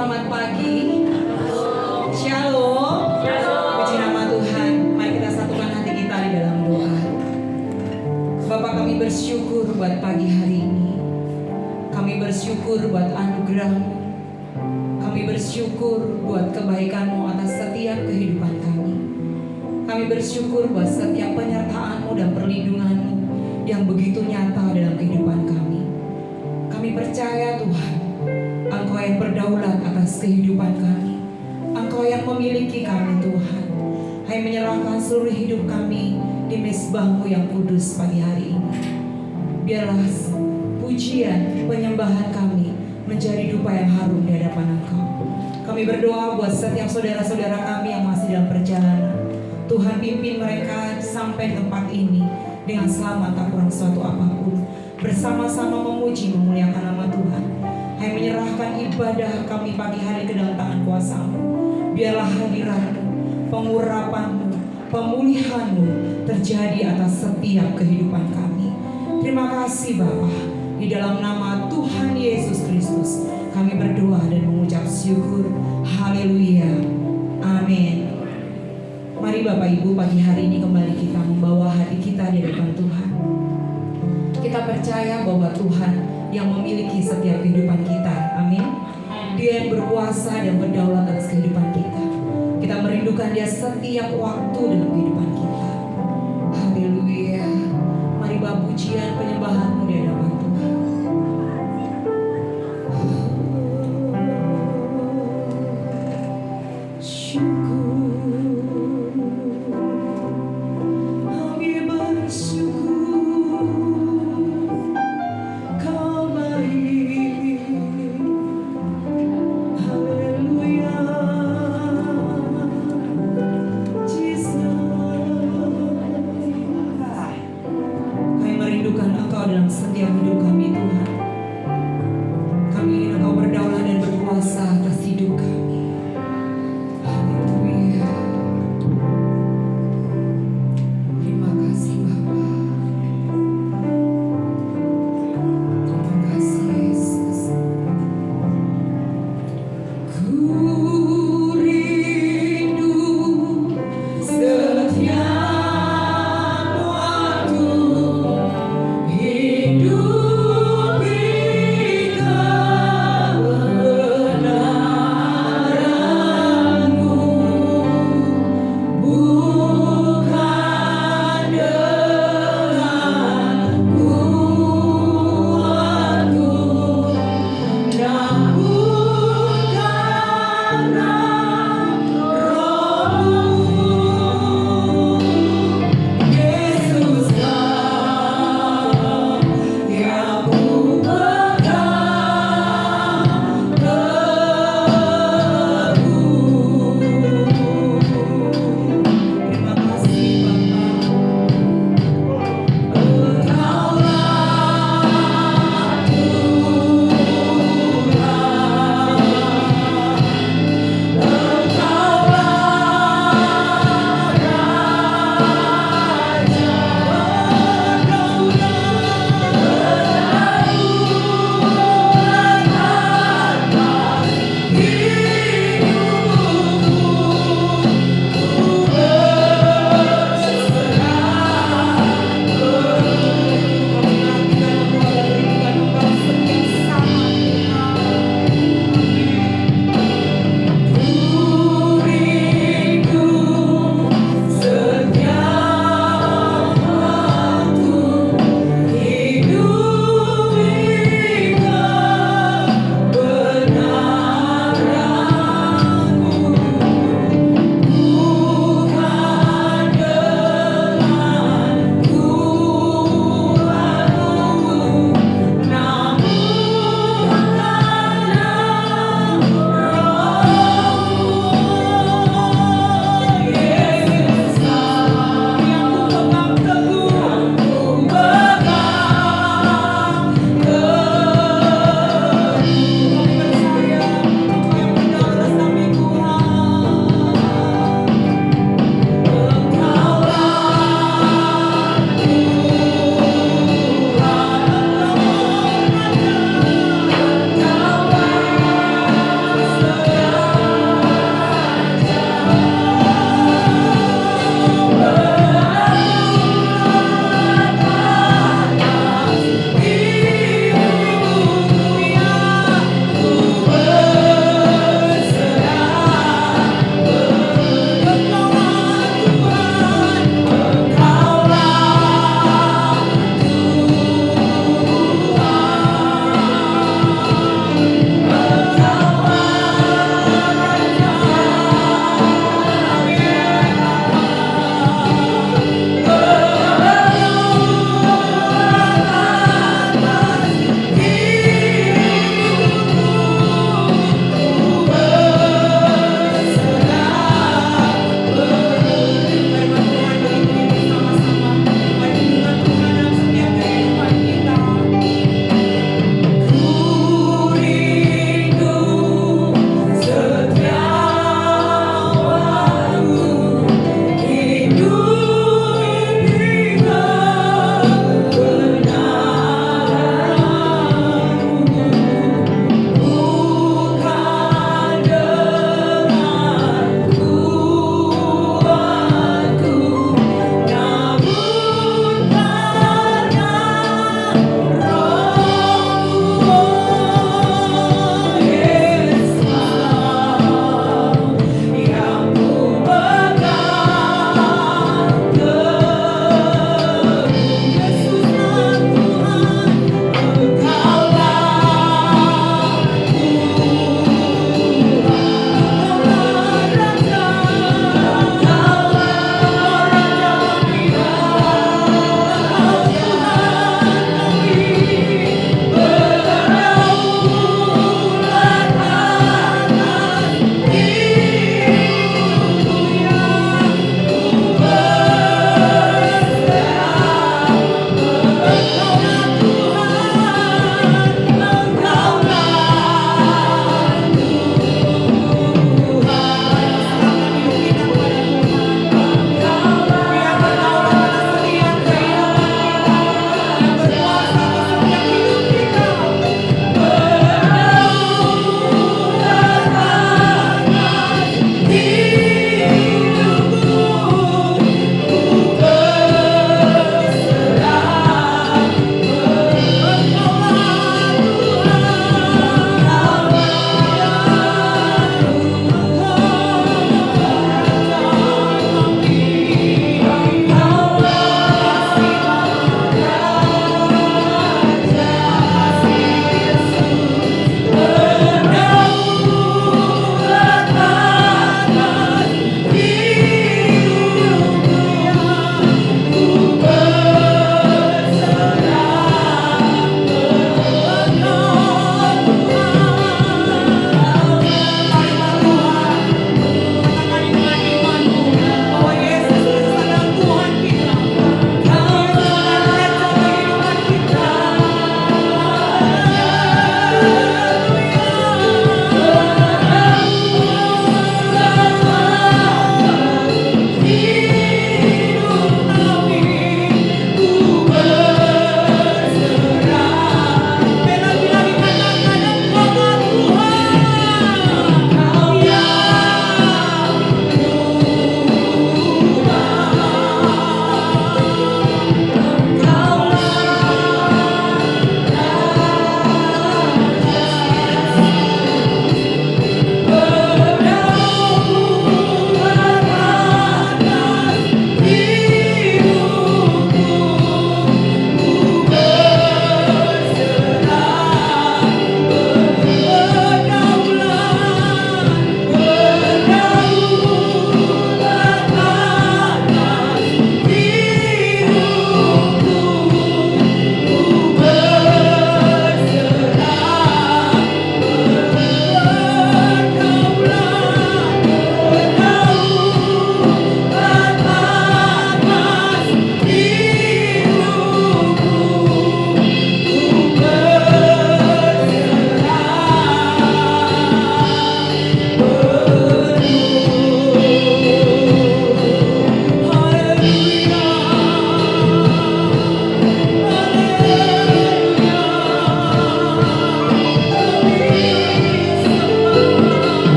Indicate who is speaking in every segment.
Speaker 1: selamat pagi. Shalom. Puji nama Tuhan. Mari kita satukan hati kita di dalam doa. Bapak, kami bersyukur buat pagi hari ini. Kami bersyukur buat anugerah-Mu. Kami bersyukur buat kebaikan-Mu atas setiap kehidupan kami. Kami bersyukur buat setiap penyertaan-Mu dan perlindungan-Mu yang begitu nyata dalam kehidupan kami. Kami percaya Tuhan, Engkau yang berdaulat atas kehidupan kami. Engkau yang memiliki kami Tuhan. Hai menyerahkan seluruh hidup kami di mezbah-Mu yang kudus pagi hari ini. Biarlah pujian, penyembahan kami menjadi dupa yang harum di hadapan Engkau. Kami berdoa buat setiap saudara-saudara kami yang masih dalam perjalanan. Tuhan pimpin mereka sampai tempat ini dengan selamat tak kurang suatu apapun. Bersama-sama memuji memuliakan nama Tuhan. Hai menyerahkan ibadah kami pagi hari ke dalam tangan kuasa-Mu. Biarlah hadirat-Mu, pengurapan-Mu, pemulihan-Mu terjadi atas setiap kehidupan kami. Terima kasih Bapa. Di dalam nama Tuhan Yesus Kristus kami berdoa dan mengucap syukur. Haleluya. Amin. Mari Bapak Ibu, pagi hari ini kembali kita membawa hati kita di hadapan Tuhan. Kita percaya bahwa Tuhan yang memiliki setiap kehidupan kita. Amin. Dia yang berkuasa dan berdaulat atas kehidupan kita. Kita merindukan Dia setiap waktu dalam kehidupan kita. Haleluya. Mari bawa pujian penyembahan-Mu di hadapan Tuhan.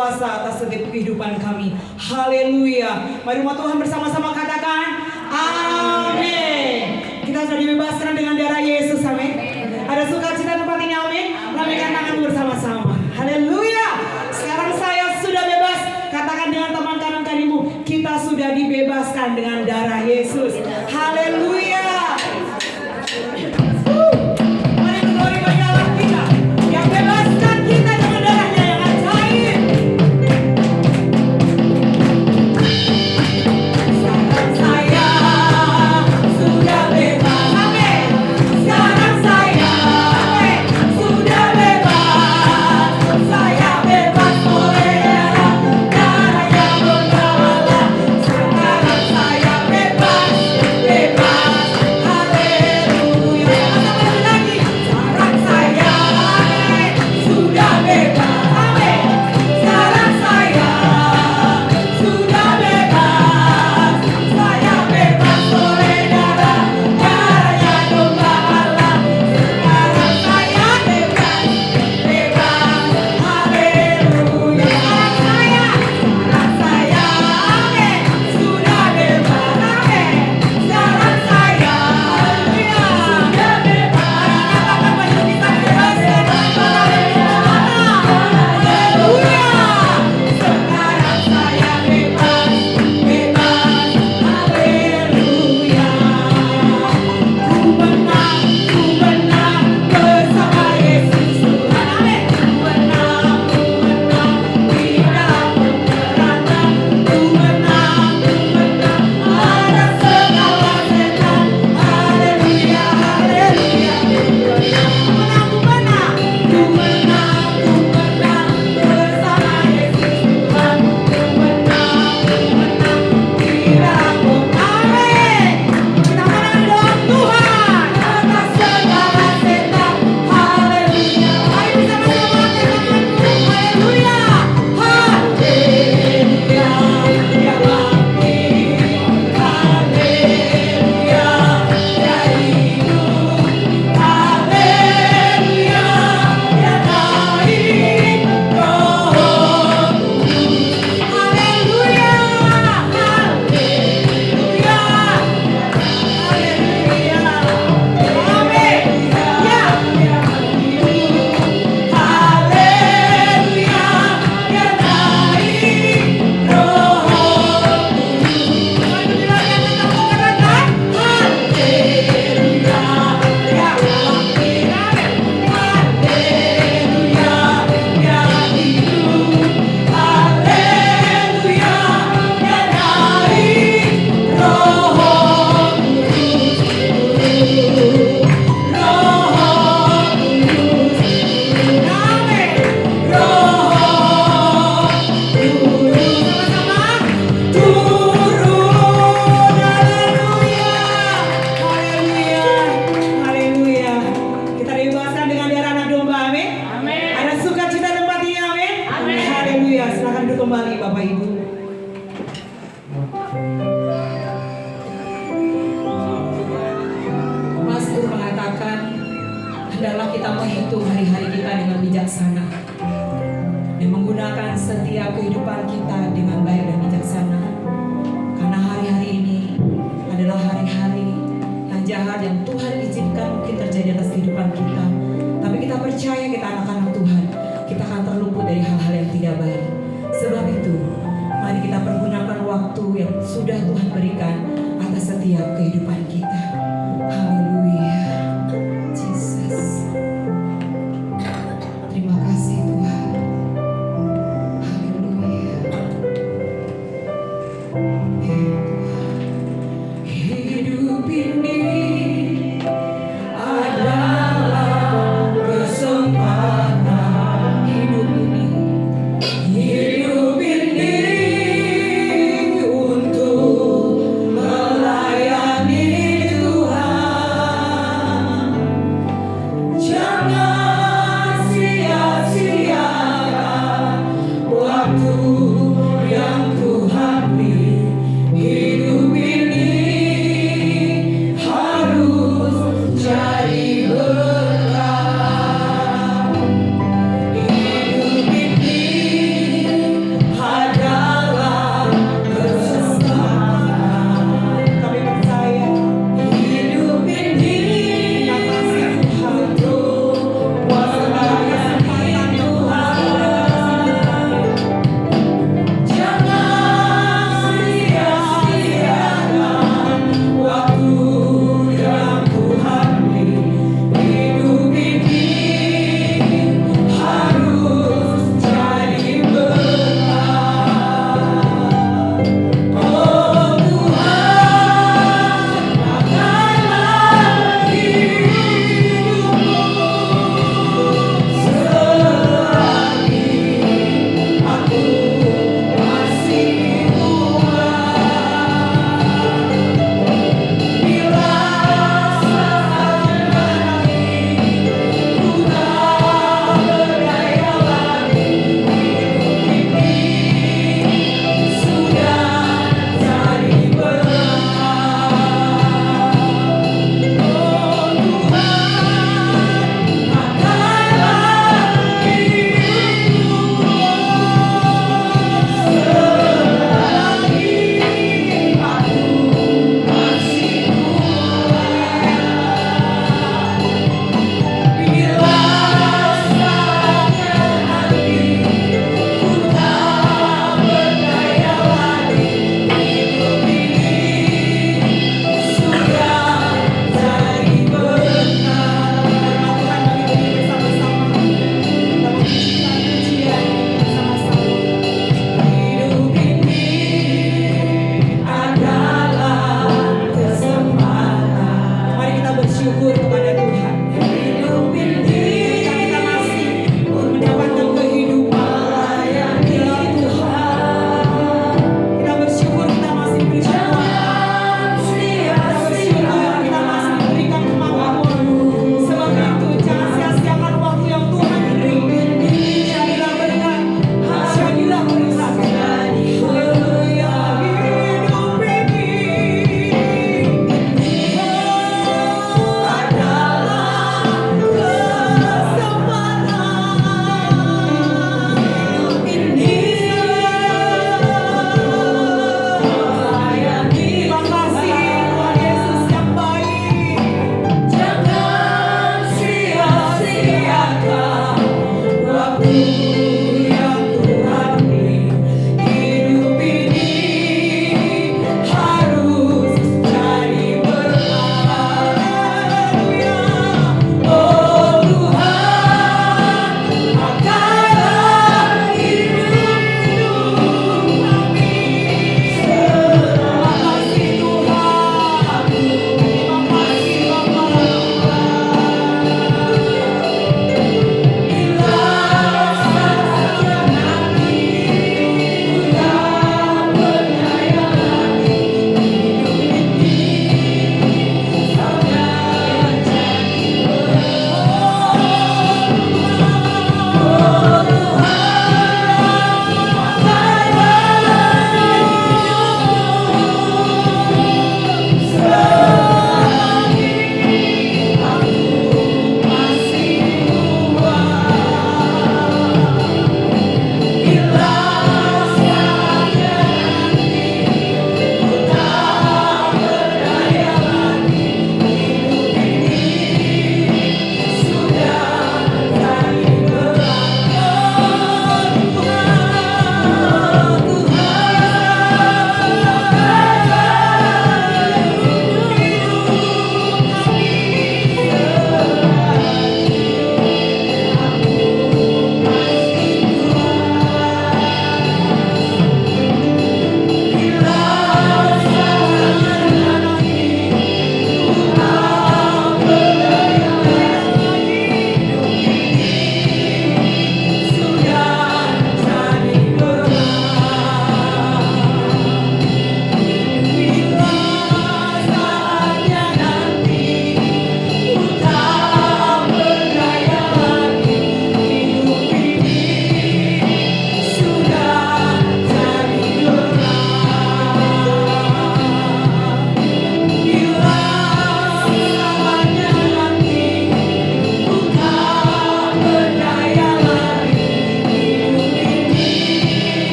Speaker 1: berkuasa atas setiap kehidupan kami. Haleluya. Mari umat Tuhan bersama-sama katakan amin. Kita sudah dibebaskan dengan darah Yesus, amin. Ada sukacita tempat ini, amin. Lambaikan tangan bersama-sama. Haleluya. Sekarang saya sudah bebas. Katakan dengan teman kanan kirimu, kita sudah dibebaskan dengan darah Yesus. Haleluya. Mari bergembira bagi Allah kita yang bebaskan kita dengan darahnya yang ajaib. Sekarang saya sudah bebas, amin. Sekarang saya sudah bebas. Saya bebas oleh darah yang berkuasa. Sekarang saya bebas, bebas. Haleluya. Katakan lagi. Sekarang saya sudah bebas, amin. Sekarang saya sudah bebas. Saya bebas oleh darahnya domba Allah. Sekarang saya bebas, bebas. Haleluya. Sekarang saya amin. Sudah bebas, amin. Sekarang saya sudah bebas. Katakan pada kita bebaskan haleluya. Sekarang saya bebas, bebas. Haleluya. Ku menang bersama Yesus Tuhan, amin. Ku menang di dalam peperangan. Ku menang atas segala setan. Haleluya, haleluya. Ku menang bersama Yesus Tuhan. Ku menang di dalam amin. Kita menang dalam Tuhan atas segala setan. Haleluya. Mari bersama-sama angkat tanganmu. Haleluya. Haleluya. Ya bangkit. Haleluya. Ya hidup. Haleluya. Ya naik roh kudus. Haleluya. Haleluya. Haleluya. Amin. Ya hidup. Haleluya. Ya naik roh kudus. Mari lagi kita katakan haleluya. Ya bangkit. Haleluya. Ya hidup. Haleluya. Ya naik roh kudus. Roh kudus. Amin. Roh kudus. Sama-sama turun. Haleluya. Haleluya. Haleluya. Kita dibebaskan dengan darah anak domba, amin. Ada sukacita tempat ini, amin. Haleluya. Silakan duduk kembali Bapak Ibu. Mazmur mengatakan, hendaklah kita menghitung hari-hari kita dengan bijaksana dan menggunakan setiap kehidupan kita dengan baik dan bijaksana. Karena hari-hari ini adalah hari-hari yang jahat yang Tuhan izinkan mungkin terjadi atas kehidupan kita. Tapi kita percaya kita anak-anak Tuhan, kita akan terluput dari hal-hal yang tidak baik. Sebab itu, mari kita pergunakan waktu yang sudah Tuhan berikan atas setiap kehidupan kita. Haleluya. Jesus. Terima kasih Tuhan. Haleluya. Hidup ini adalah kesempatan. Hidup ini untuk melayani Tuhan.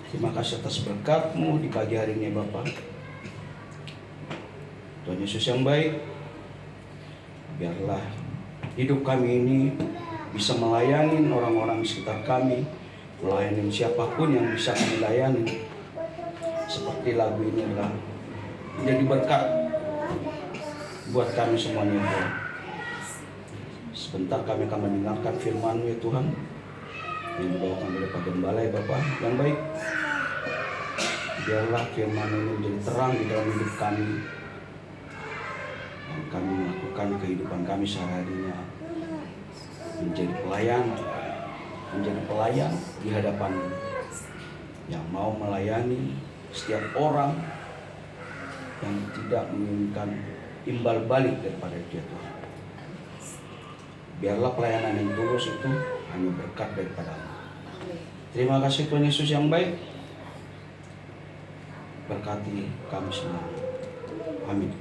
Speaker 2: Terima kasih atas berkat-Mu di pagi hari ini Bapa. Tuhan Yesus yang baik, biarlah hidup kami ini bisa melayani orang-orang di sekitar kami, melayani siapapun yang bisa kami layani. Seperti lagu ini adalah menjadi berkat buat kami semuanya Tuhan. Sebentar kami akan mendengarkan firman-Mu ya Tuhan, yang dibawakan oleh Pak Gembala ya Bapak yang baik. Biarlah firman ini menjadi terang di dalam hidup kami, dan kami melakukan kehidupan kami sehari-harinya menjadi pelayan di hadapan yang mau melayani setiap orang yang tidak menginginkan imbal balik daripada dia Tuhan. Biarlah pelayanan yang tulus itu hanya berkat daripada-Mu. Terima kasih Tuhan Yesus yang baik. Berkati kami semua. Amin.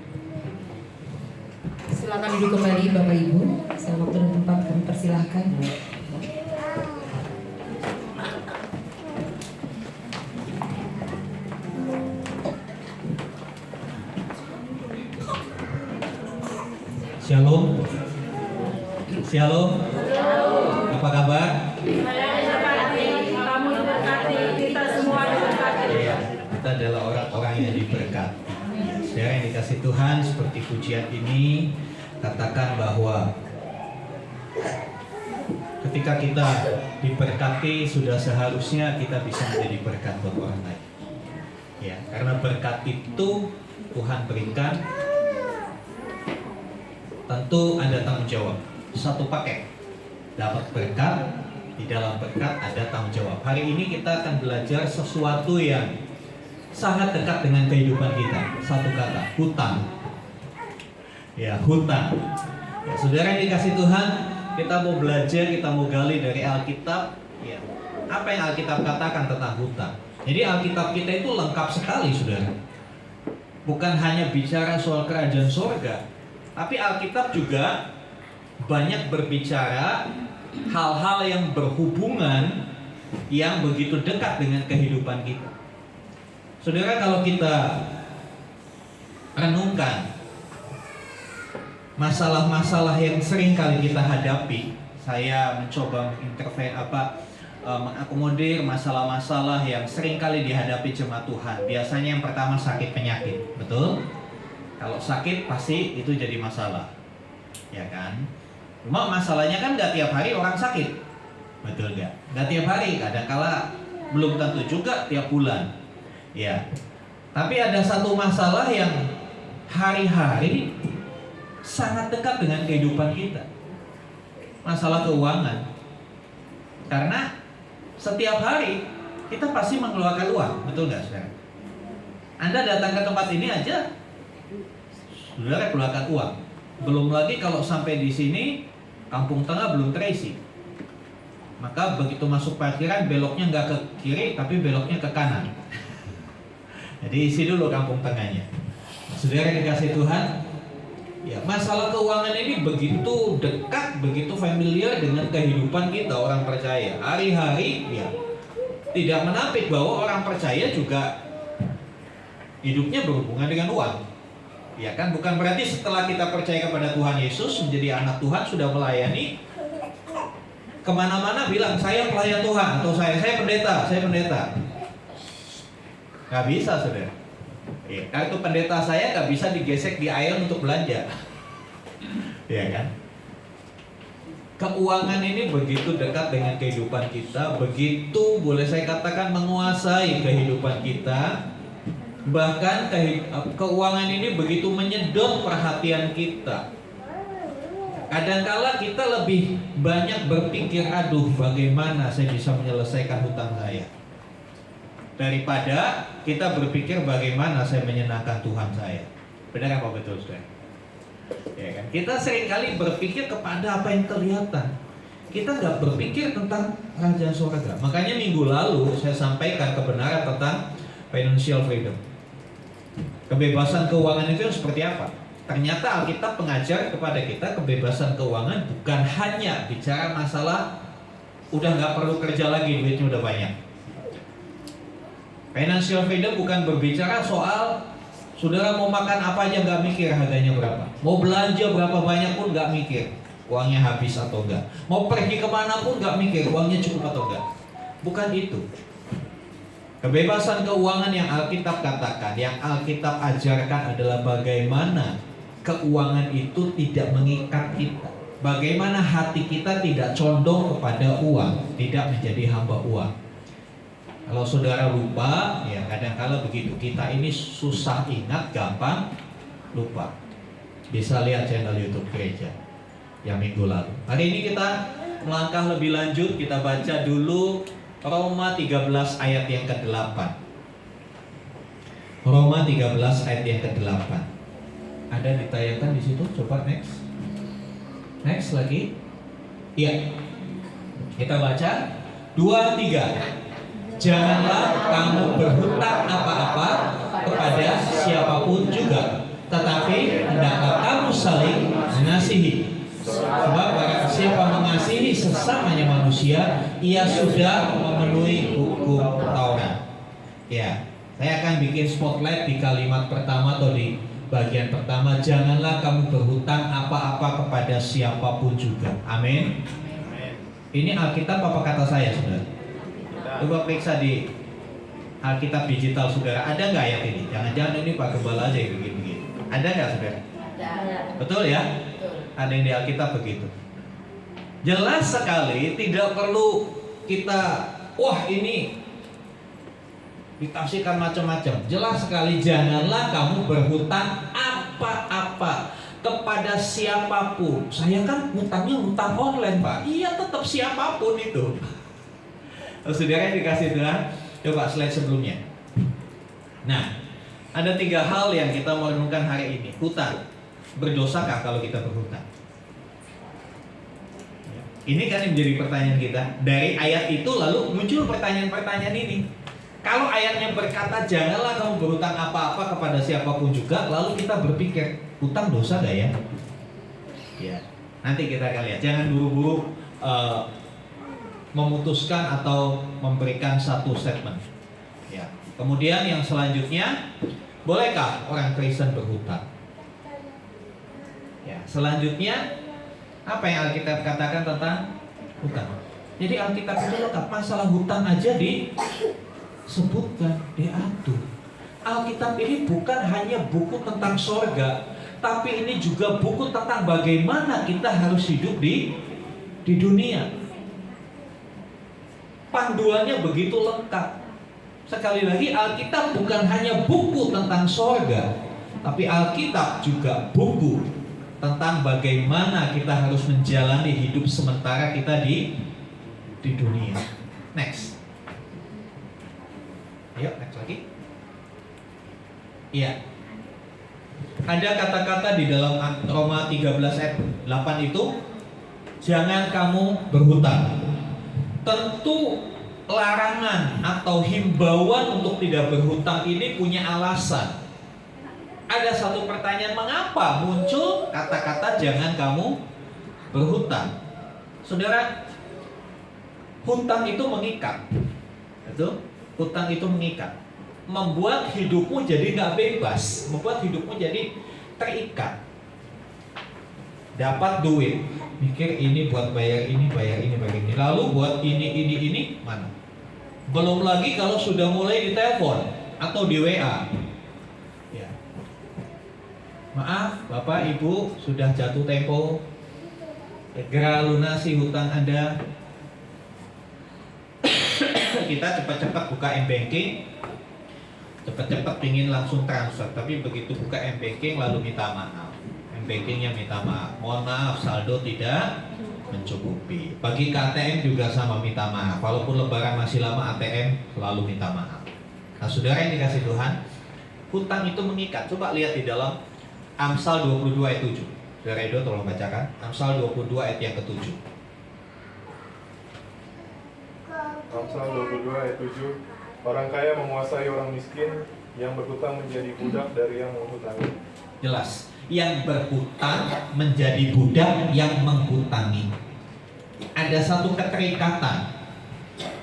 Speaker 1: Silakan duduk kembali Bapak Ibu. Saya waktu dan tempat kami persilahkan.
Speaker 3: Shalom. Shalom. Apa kabar?
Speaker 4: Kamu diberkati, kita semua diberkati.
Speaker 3: Ya, kita adalah orang-orang yang diberkati. Saudara yang dikasih Tuhan, seperti pujian ini katakan bahwa ketika kita diberkati sudah seharusnya kita bisa menjadi berkat buat orang lain. Ya, karena berkat itu Tuhan berikan, tentu ada tanggung jawab. Satu paket dapat berkat, di dalam berkat ada tanggung jawab. Hari ini kita akan belajar sesuatu yang sangat dekat dengan kehidupan kita. Satu kata, hutang. Ya, hutang. Ya, saudara yang dikasih Tuhan, kita mau belajar, kita mau gali dari Alkitab. Ya, apa yang Alkitab katakan tentang hutang? Jadi Alkitab kita itu lengkap sekali, saudara. Bukan hanya bicara soal kerajaan surga, tapi Alkitab juga banyak berbicara hal-hal yang berhubungan yang begitu dekat dengan kehidupan kita. Saudara, kalau kita renungkan masalah-masalah yang sering kali kita hadapi, saya mencoba mengakomodir masalah-masalah yang sering kali dihadapi jemaat Tuhan. Biasanya yang pertama sakit penyakit, betul? Kalau sakit pasti itu jadi masalah, ya kan? Cuma masalahnya kan gak tiap hari orang sakit, betul gak? Gak tiap hari, kadang-kala belum tentu juga tiap bulan, ya. Tapi ada satu masalah yang hari-hari sangat dekat dengan kehidupan kita, masalah keuangan. Karena setiap hari kita pasti mengeluarkan uang, betul gak saudara? Anda datang ke tempat ini aja, saudara keluarkan uang. Belum lagi kalau sampai di sini kampung tengah belum terisi, maka begitu masuk parkiran beloknya nggak ke kiri tapi beloknya ke kanan. Jadi isi dulu kampung tengahnya. Saudara yang dikasih Tuhan, ya, masalah keuangan ini begitu dekat, begitu familiar dengan kehidupan kita orang percaya. Hari-hari ya tidak menampik bahwa orang percaya juga hidupnya berhubungan dengan uang. Ya kan, bukan berarti setelah kita percaya kepada Tuhan Yesus menjadi anak Tuhan sudah melayani kemana-mana bilang saya pelayan Tuhan atau saya pendeta. Gak bisa saudara. Ya, kartu pendeta saya gak bisa digesek di air untuk belanja. Ya kan? Keuangan ini begitu dekat dengan kehidupan kita, begitu boleh saya katakan menguasai kehidupan kita. Bahkan keuangan ini begitu menyedot perhatian kita. Kadangkala kita lebih banyak berpikir, aduh bagaimana saya bisa menyelesaikan hutang saya, daripada kita berpikir bagaimana saya menyenangkan Tuhan saya. Benar apa betul saudara? Ya kan? Kita seringkali berpikir kepada apa yang kelihatan. Kita nggak berpikir tentang kerajaan surga. Makanya minggu lalu saya sampaikan kebenaran tentang financial freedom. Kebebasan keuangan itu seperti apa? Ternyata Alkitab mengajar kepada kita kebebasan keuangan bukan hanya bicara masalah udah nggak perlu kerja lagi, duitnya udah banyak. Financial freedom bukan berbicara soal saudara mau makan apa aja nggak mikir harganya berapa, mau belanja berapa banyak pun nggak mikir uangnya habis atau enggak, mau pergi kemana pun nggak mikir uangnya cukup atau enggak. Bukan itu. Kebebasan keuangan yang Alkitab katakan, yang Alkitab ajarkan adalah bagaimana keuangan itu tidak mengikat kita, bagaimana hati kita tidak condong kepada uang, tidak menjadi hamba uang. Kalau saudara lupa, ya kadang-kala begitu. Kita ini susah ingat, gampang lupa. Bisa lihat channel YouTube gereja yang minggu lalu. Hari ini kita melangkah lebih lanjut. Kita baca dulu Roma 13 ayat yang ke-8. Roma 13 ayat yang ke-8. Ada ditayangkan di situ. Coba next. Next lagi. Iya. Kita baca 2, 3. Janganlah kamu berhutang apa-apa kepada siapapun juga, tetapi hendaklah kamu saling mengasihi. Sebab barang siapa mengasihi sesamanya manusia, ia sudah memenuhi hukum Taurat. Ya, saya akan bikin spotlight di kalimat pertama atau di bagian pertama. Janganlah kamu berhutang apa-apa kepada siapapun juga. Amin. Ini Alkitab apa kata saya, saudara? Coba periksa di Alkitab digital saudara, ada nggak ayat ini? Jangan-jangan ini Pak Gembala aja yang begini-begini. Ada nggak saudara?
Speaker 4: Ada.
Speaker 3: Betul ya? Ada yang di Alkitab begitu. Jelas sekali, tidak perlu kita, wah ini ditafsirkan macam-macam. Jelas sekali, janganlah kamu berhutang apa-apa kepada siapapun. Saya kan hutangnya hutang online Pak. Iya, tetap siapapun itu. Saudara yang dikasih Tuhan, coba slide sebelumnya. Nah, ada 3 hal yang kita mau renungkan hari ini. Hutang, berdosakah kalau kita berhutang? Ini kan yang menjadi pertanyaan kita. Dari ayat itu lalu muncul pertanyaan-pertanyaan ini. Kalau ayatnya berkata janganlah kamu berhutang apa-apa kepada siapapun juga, lalu kita berpikir hutang dosa gak ya? Ya, nanti kita akan lihat. Jangan buru-buru memutuskan atau memberikan satu statement. Ya. Kemudian yang selanjutnya, bolehkah orang Kristen berhutang? Ya. Selanjutnya, apa yang Alkitab katakan tentang hutang? Jadi Alkitab itu lengkap, masalah hutang aja disebutkan, diatur. Alkitab ini bukan hanya buku tentang sorga, tapi ini juga buku tentang bagaimana kita harus hidup di dunia. Panduannya begitu lengkap. Sekali lagi, Alkitab bukan hanya buku tentang sorga, tapi Alkitab juga buku tentang bagaimana kita harus menjalani hidup sementara kita di dunia. Next. Ayo, next lagi. Iya. Ada kata-kata di dalam Roma 13 ayat 8 itu, jangan kamu berhutang. Tentu larangan atau himbauan untuk tidak berhutang ini punya alasan. Ada satu pertanyaan, mengapa muncul kata-kata jangan kamu berhutang? Saudara, hutang itu mengikat. Betul? Hutang itu mengikat, membuat hidupmu jadi nggak bebas, membuat hidupmu jadi terikat. Dapat duit, mikir ini buat bayar ini, bayar ini, bayar ini. Lalu buat ini, mana? Belum lagi kalau sudah mulai ditelepon atau di WA. Ya. Maaf, Bapak, Ibu, sudah jatuh tempo. Segera lunasi hutang Anda. Kita cepat-cepat buka M-Banking, cepat-cepat pingin langsung transfer, tapi begitu buka M-Banking lalu minta maaf. M-Bankingnya minta maaf, mohon maaf saldo tidak mencukupi. Bagi KTM juga sama, minta maaf. Walaupun lebaran masih lama, ATM selalu minta maaf. Nah, saudara yang dikasih Tuhan, hutang itu mengikat. Coba lihat di dalam Amsal 22 ayat 7. Saudara Edo tolong bacakan Amsal 22 ayat yang ke-7.
Speaker 5: Amsal 22 ayat 7. Orang kaya menguasai orang miskin, yang berhutang menjadi budak dari yang menghutangi.
Speaker 3: Jelas, yang berhutang menjadi budak yang menghutangi. Ada satu keterikatan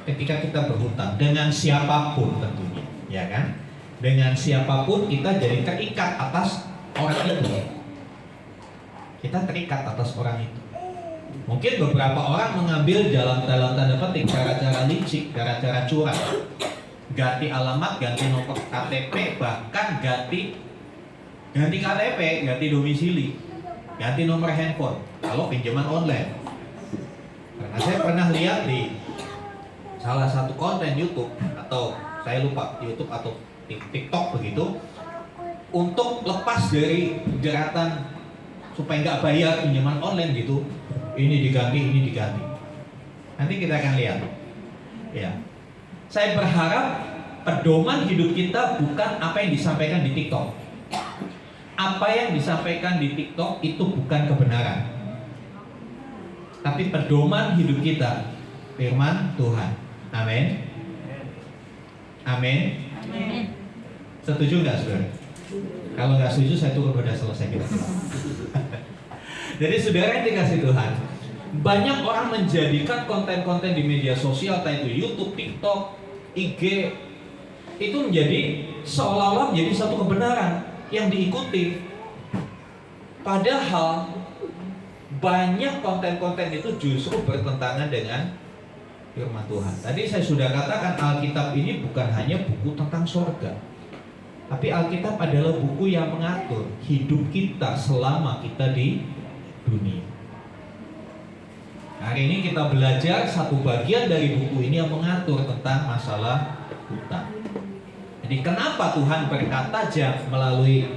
Speaker 3: ketika kita berhutang dengan siapapun tentunya, ya kan? Dengan siapapun kita jadi terikat atas orang itu. Kita terikat atas orang itu. Mungkin beberapa orang mengambil dalam tanda petik cara-cara licik, cara-cara curang, ganti alamat, ganti nomor KTP, bahkan ganti KTP, ganti domisili, ganti nomor handphone kalau pinjaman online. Karena saya pernah lihat di salah satu konten YouTube, atau saya lupa YouTube atau TikTok begitu, untuk lepas dari jeratan supaya nggak bayar pinjaman online gitu, ini diganti. Nanti kita akan lihat. Ya, saya berharap pedoman hidup kita bukan apa yang disampaikan di TikTok. Apa yang disampaikan di TikTok itu bukan kebenaran, tapi pedoman hidup kita, firman Tuhan. Amin. Amin. Setuju nggak, saudara? Kalau nggak setuju, saya turun udah selesai kita. Jadi saudara yang dikasih Tuhan, banyak orang menjadikan konten-konten di media sosial, entah itu YouTube, TikTok, IG, itu menjadi seolah-olah menjadi satu kebenaran yang diikuti. Padahal banyak konten-konten itu justru bertentangan dengan firman Tuhan. Tadi saya sudah katakan Alkitab ini bukan hanya buku tentang surga, tapi Alkitab adalah buku yang mengatur hidup kita selama kita di dunia. Hari ini kita belajar satu bagian dari buku ini yang mengatur tentang masalah hutang. Jadi kenapa Tuhan berkata melalui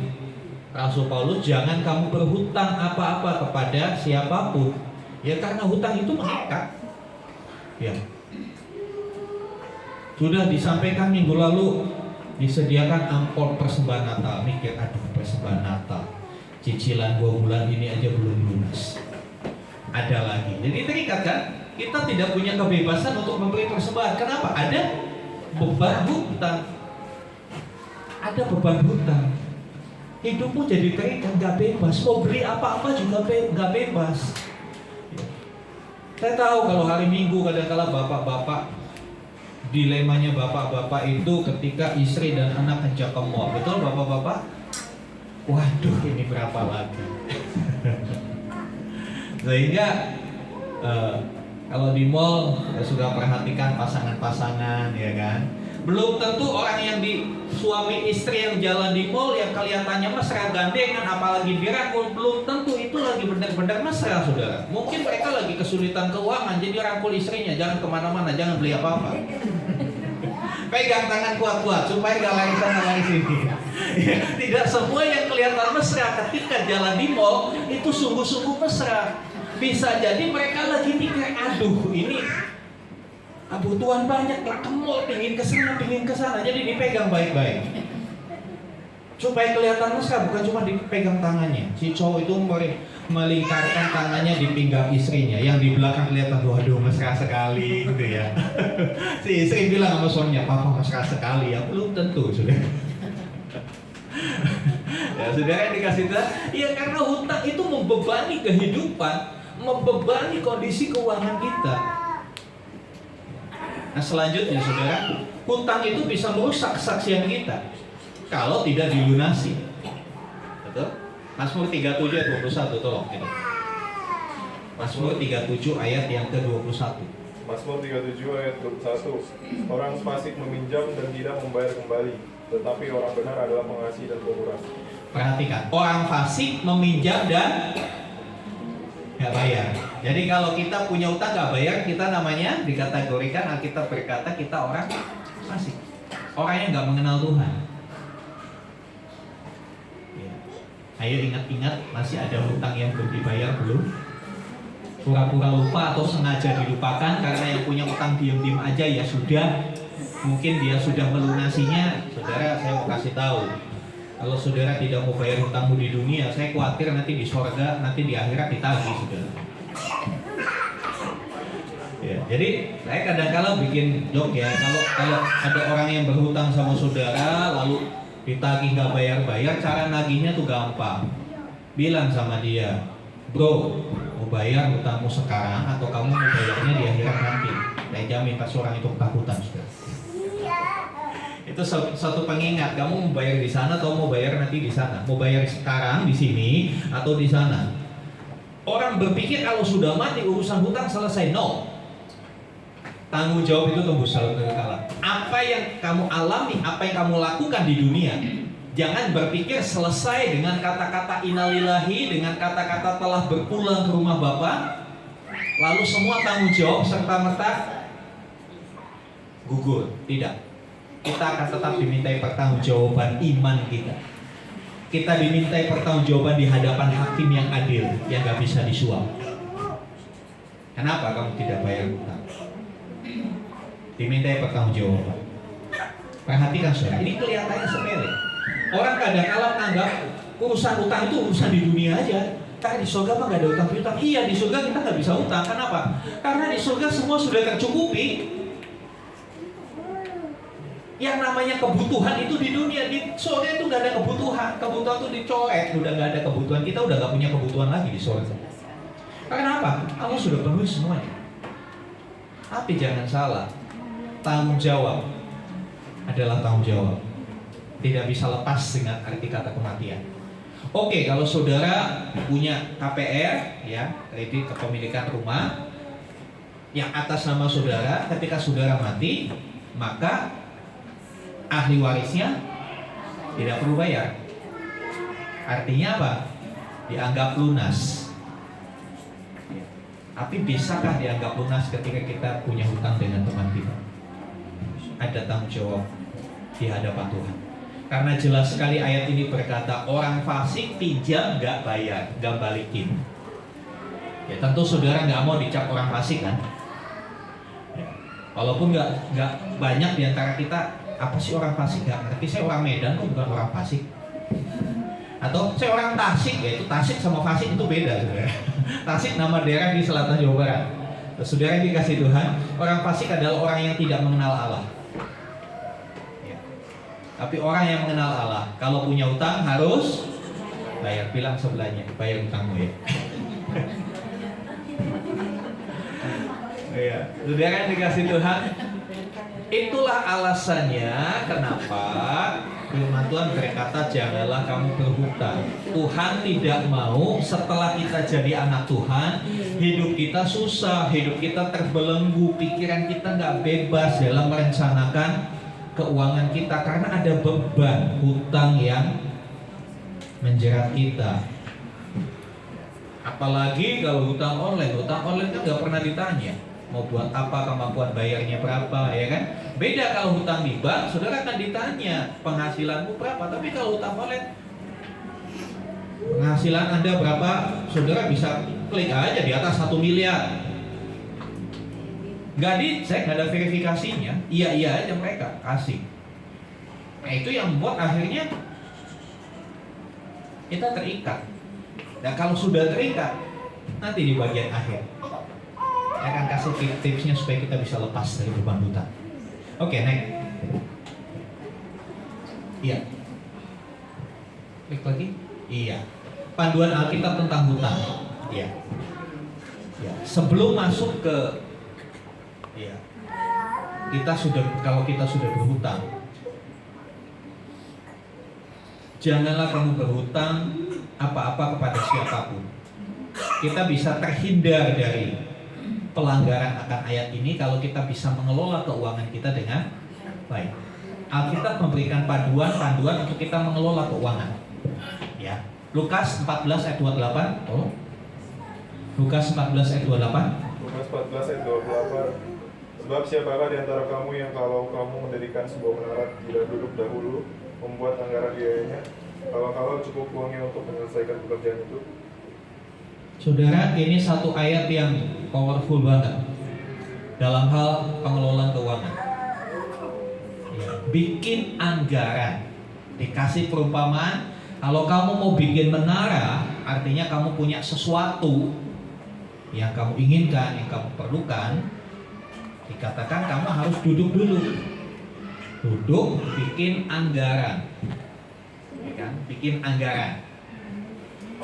Speaker 3: Rasul Paulus, jangan kamu berhutang apa-apa kepada siapapun. Ya karena hutang itu mengikat. Ya. Sudah disampaikan minggu lalu, disediakan amplop persembahan Natal. Mikir, aduh persembahan Natal, cicilan 2 bulan ini aja belum lunas, ada lagi. Jadi terikat kan? Kita tidak punya kebebasan untuk memberi persembahan. Kenapa? Ada beban hutang. Ada beban hutang. Hidupmu jadi terikat, gak bebas. Mau beli apa-apa juga gak bebas. Saya tahu kalau hari Minggu kadang-kala bapak-bapak, dilemanya bapak-bapak itu ketika istri dan anak ngajak ke mall. Betul bapak-bapak? Waduh, ini berapa lagi? Sehingga kalau di mall sudah perhatikan pasangan-pasangan, ya kan? Belum tentu orang yang di suami istri yang jalan di mall yang kelihatannya mesra gandengan, apalagi dirangkul, belum tentu itu lagi benar-benar mesra, saudara. Mungkin mereka lagi kesulitan keuangan, jadi rangkul istrinya, jangan kemana-mana, jangan beli apa-apa. Pegang tangan kuat-kuat supaya gak lari sana lari sini. Tidak semua yang kelihatan mesra ketika jalan di mall itu sungguh-sungguh mesra. Bisa jadi mereka lagi mikir, aduh ini kebutuhan banyak, ke mall, pingin kesana, jadi dipegang baik-baik supaya kelihatan mesra, bukan cuma dipegang tangannya. Si cowok itu melingkarkan tangannya di pinggang istrinya, yang di belakang kelihatan, waduh mesra sekali gitu ya. Si istri bilang sama suaminya, papa mesra sekali ya. Belum tentu, sudah. Ya saudara yang dikasih Tuhan, ya karena hutang itu membebani kehidupan, membebani kondisi keuangan kita. Nah selanjutnya saudara, hutang itu bisa merusak kesaksian kita kalau tidak dilunasi. Betul? Mazmur 37 ayat 21, tolong kita. Mazmur 37 ayat yang ke-21.
Speaker 5: Mazmur 37 ayat 21. Orang fasik meminjam dan tidak membayar kembali, tetapi orang benar adalah pengasih dan pemurah.
Speaker 3: Perhatikan, orang fasik meminjam dan nggak bayar. Jadi kalau kita punya utang nggak bayar, kita namanya dikategorikan, Alkitab berkata kita orang fasik, orang yang nggak mengenal Tuhan. Ya. Ayo ingat-ingat, masih ada hutang yang belum dibayar belum? Pura-pura lupa atau sengaja dilupakan karena yang punya utang diem-diem aja ya sudah. Mungkin dia sudah melunasinya. Saudara, saya mau kasih tahu, kalau saudara tidak mau bayar hutangmu di dunia, saya khawatir nanti di sorga, nanti di akhirat ditagih, saudara. Ya, jadi saya kadang-kala bikin joke ya, kalau ada orang yang berhutang sama saudara, lalu ditagih nggak bayar-bayar, cara nagihnya tuh gampang. Bilang sama dia, bro, mau bayar hutangmu sekarang atau kamu mau bayarnya di akhirat nanti? Saya jamin pasti orang itu ketakutan, saudara. Itu satu pengingat, kamu mau bayar di sana atau mau bayar nanti di sana? Mau bayar sekarang di sini atau di sana? Orang berpikir kalau sudah mati urusan hutang selesai. No. Tanggung jawab itu tembus selalu kekekalan. Apa yang kamu alami, apa yang kamu lakukan di dunia, jangan berpikir selesai dengan kata-kata innalillahi, dengan kata-kata telah berpulang ke rumah Bapa, lalu semua tanggung jawab serta-merta gugur. Tidak. Kita akan tetap dimintai pertanggungjawaban iman kita. Kita dimintai pertanggungjawaban di hadapan hakim yang adil, yang gak bisa disuap. Kenapa kamu tidak bayar hutang? Dimintai pertanggungjawaban. Perhatikan saudara, ini kelihatannya sepele. Orang kadang-kala menganggap urusan hutang itu urusan di dunia aja. Karena di surga mah gak ada hutang piutang. Iya, di surga kita gak bisa hutang. Kenapa? Karena di surga semua sudah tercukupi. Yang namanya kebutuhan itu di dunia, di surga itu gak ada kebutuhan. Kebutuhan itu dicoret, udah gak ada kebutuhan. Kita udah gak punya kebutuhan lagi di surga. Karena apa? Allah sudah penuhi semuanya. Tapi jangan salah, tanggung jawab adalah tanggung jawab. Tidak bisa lepas dengan arti kata kematian. Oke, kalau saudara punya KPR, ya, kredit kepemilikan rumah, yang atas nama saudara, ketika saudara mati, maka ahli warisnya tidak perlu bayar. Artinya apa? Dianggap lunas. Tapi bisakah dianggap lunas ketika kita punya hutang dengan teman kita? Ada tanggung jawab di hadapan Tuhan. Karena jelas sekali ayat ini berkata, orang fasik pinjam nggak bayar, nggak balikin. Ya tentu saudara nggak mau dicap orang fasik kan? Ya. Walaupun nggak banyak diantara kita, apa sih orang fasik? Nggak ngerti. Saya orang Medan kok bukan orang fasik. Atau saya orang Tasik, ya itu Tasik sama fasik itu beda saudara. Tasik nama daerah di selatan Jawa Barat. Saudara yang dikasih Tuhan, orang fasik adalah orang yang tidak mengenal Allah. Ya. Tapi orang yang mengenal Allah, kalau punya utang harus bayar. Bilang sebelahnya, bayar utangmu ya. Ya. Saudara yang dikasih Tuhan, itulah alasannya kenapa firman Tuhan berkata janganlah kamu berhutang. Tuhan tidak mau setelah kita jadi anak Tuhan, hidup kita susah, hidup kita terbelenggu, pikiran kita nggak bebas dalam merencanakan keuangan kita karena ada beban hutang yang menjerat kita. Apalagi kalau hutang online kan nggak pernah ditanya mau buat apa, kemampuan bayarnya berapa, ya kan? Beda kalau hutang di bank, saudara akan ditanya penghasilanmu berapa. Tapi kalau hutang online, penghasilan Anda berapa, saudara bisa klik aja di atas 1 miliar. Nggak dicek, nggak ada verifikasinya. Iya aja mereka kasih. Nah itu yang membuat akhirnya kita terikat. Dan kalau sudah terikat, nanti di bagian akhir saya akan kasih tipsnya supaya kita bisa lepas dari beban hutang. Oke, next. Iya. Klik lagi. Iya. Panduan Alkitab tentang hutang. Iya. Ya. Sebelum masuk ke, ya, kalau kita sudah berhutang, janganlah kamu berhutang apa-apa kepada siapapun. Kita bisa terhindar dari pelanggaran akan ayat ini kalau kita bisa mengelola keuangan kita dengan baik. Alkitab memberikan panduan untuk kita mengelola keuangan. Ya. Lukas 14 ayat 28. Oh. Lukas 14 ayat 28.
Speaker 5: Lukas 14 ayat 28. Sebab siapakah di antara kamu yang kalau kamu mendirikan sebuah menara tidak duduk dahulu membuat anggaran biayanya, kalau cukup uangnya untuk menyelesaikan pekerjaan itu?
Speaker 3: Saudara, ini satu ayat yang powerful banget dalam hal pengelolaan keuangan. Ya, bikin anggaran, dikasih perumpamaan. Kalau kamu mau bikin menara, artinya kamu punya sesuatu yang kamu inginkan, yang kamu perlukan. Dikatakan kamu harus duduk dulu, bikin anggaran, ya kan? Bikin anggaran.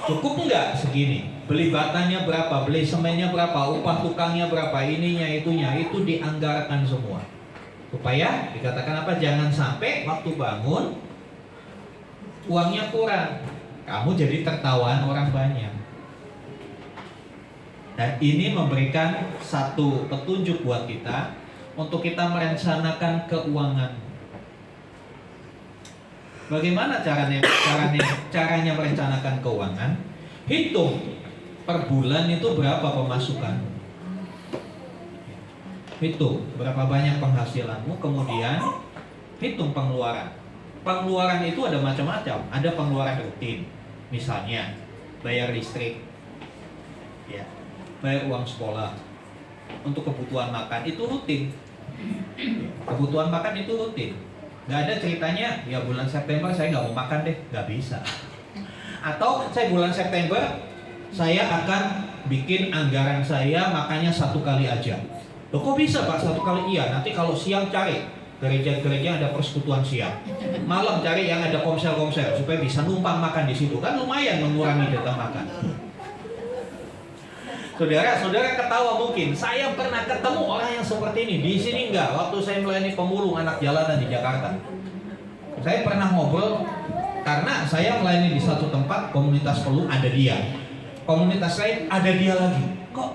Speaker 3: Cukup enggak segini? Beli batanya berapa, beli semennya berapa, upah tukangnya berapa, ininya itunya, itu dianggarkan semua. Supaya dikatakan apa? Jangan sampai waktu bangun uangnya kurang, kamu jadi tertawaan orang banyak. Dan ini memberikan satu petunjuk buat kita untuk kita merencanakan keuangan. Bagaimana caranya merencanakan keuangan? Hitung per bulan itu berapa pemasukan. Hitung berapa banyak penghasilanmu, kemudian hitung pengeluaran. Pengeluaran itu ada macam-macam. Ada pengeluaran rutin, misalnya bayar listrik, ya, bayar uang sekolah, untuk kebutuhan makan itu rutin. Kebutuhan makan itu rutin. Nggak ada ceritanya, ya bulan September saya nggak mau makan deh, nggak bisa. Atau saya bulan September saya akan bikin anggaran saya makannya 1 kali aja. Loh kok bisa Pak 1 kali? Iya, nanti kalau siang cari gereja-gereja ada persekutuan siang, malam cari yang ada komsel-komsel supaya bisa numpang makan di situ, kan lumayan mengurangi data makan. Saudara ketawa mungkin, saya pernah ketemu orang yang seperti ini. Di sini enggak, waktu saya melayani pemulung anak jalanan di Jakarta. Saya pernah ngobrol, karena saya melayani di satu tempat, komunitas pemulung ada dia. Komunitas lain ada dia lagi. Kok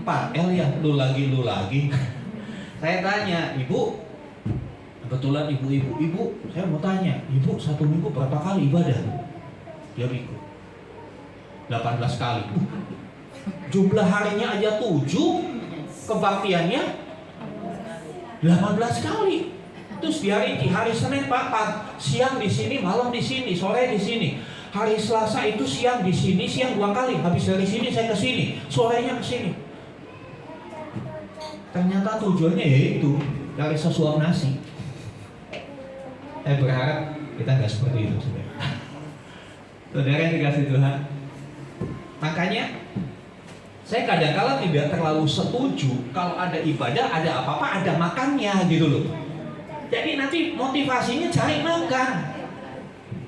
Speaker 3: 4 L ya, lu lagi. Saya tanya, ibu, kebetulan ibu, saya mau tanya, ibu 1 minggu berapa kali ibadah? Dia ikut 18 kali. Jumlah harinya aja 7, kebaktiannya 18 kali. Terus di hari Senin Pak, siang di sini, malam di sini, sore di sini. Hari Selasa itu siang di sini, siang 2 kali. Habis dari sini saya ke sini, sorenya ke sini. Ternyata tujuannya yaitu dari sesuap nasi. Saya berharap kita nggak seperti itu, saudara. Saudara yang dikasih Tuhan. Makanya saya kadang-kala tidak terlalu setuju kalau ada ibadah, ada apa-apa, ada makannya gitu loh. Jadi nanti motivasinya cari makan.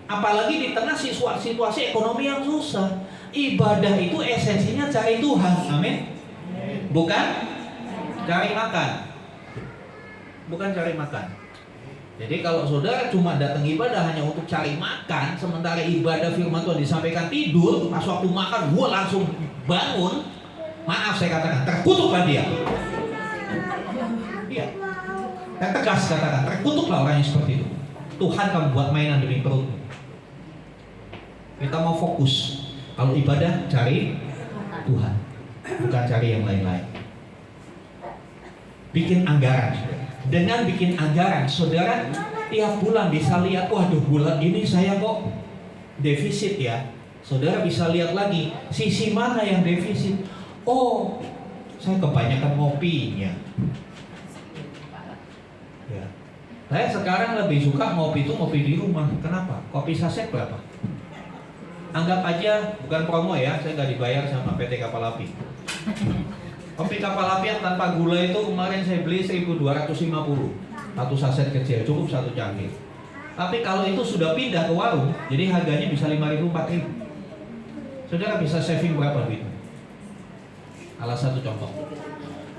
Speaker 3: Apalagi di tengah situasi ekonomi yang susah. Ibadah itu esensinya cari Tuhan, amin. Bukan cari makan. Bukan cari makan. Jadi kalau saudara cuma datang ibadah hanya untuk cari makan, sementara ibadah firman Tuhan disampaikan tidur, pas waktu makan gua langsung bangun, maaf saya katakan, terkutuklah dia. Iya. Saya tegas katakan, terkutuklah orang yang seperti itu. Tuhan kamu buat mainan demi perut. Kita mau fokus. Kalau ibadah cari Tuhan, bukan cari yang lain-lain. Bikin anggaran. Dengan bikin anggaran, saudara tiap bulan bisa lihat, waduh bulan ini saya kok defisit ya. Saudara bisa lihat lagi, sisi mana yang defisit. Oh, saya kebanyakan ngopinya. Ya. Saya sekarang lebih suka ngopi itu ngopi di rumah. Kenapa? Kopi saset berapa? Anggap aja, bukan promo ya, saya nggak dibayar sama PT Kapal Api. Kopi Kapal Api yang tanpa gula itu kemarin saya beli 1.250. Satu saset kecil, cukup 1 cangkir. Tapi kalau itu sudah pindah ke warung, jadi harganya bisa 5.000, 4.000. Saudara bisa saving berapa duit? Salah satu contoh.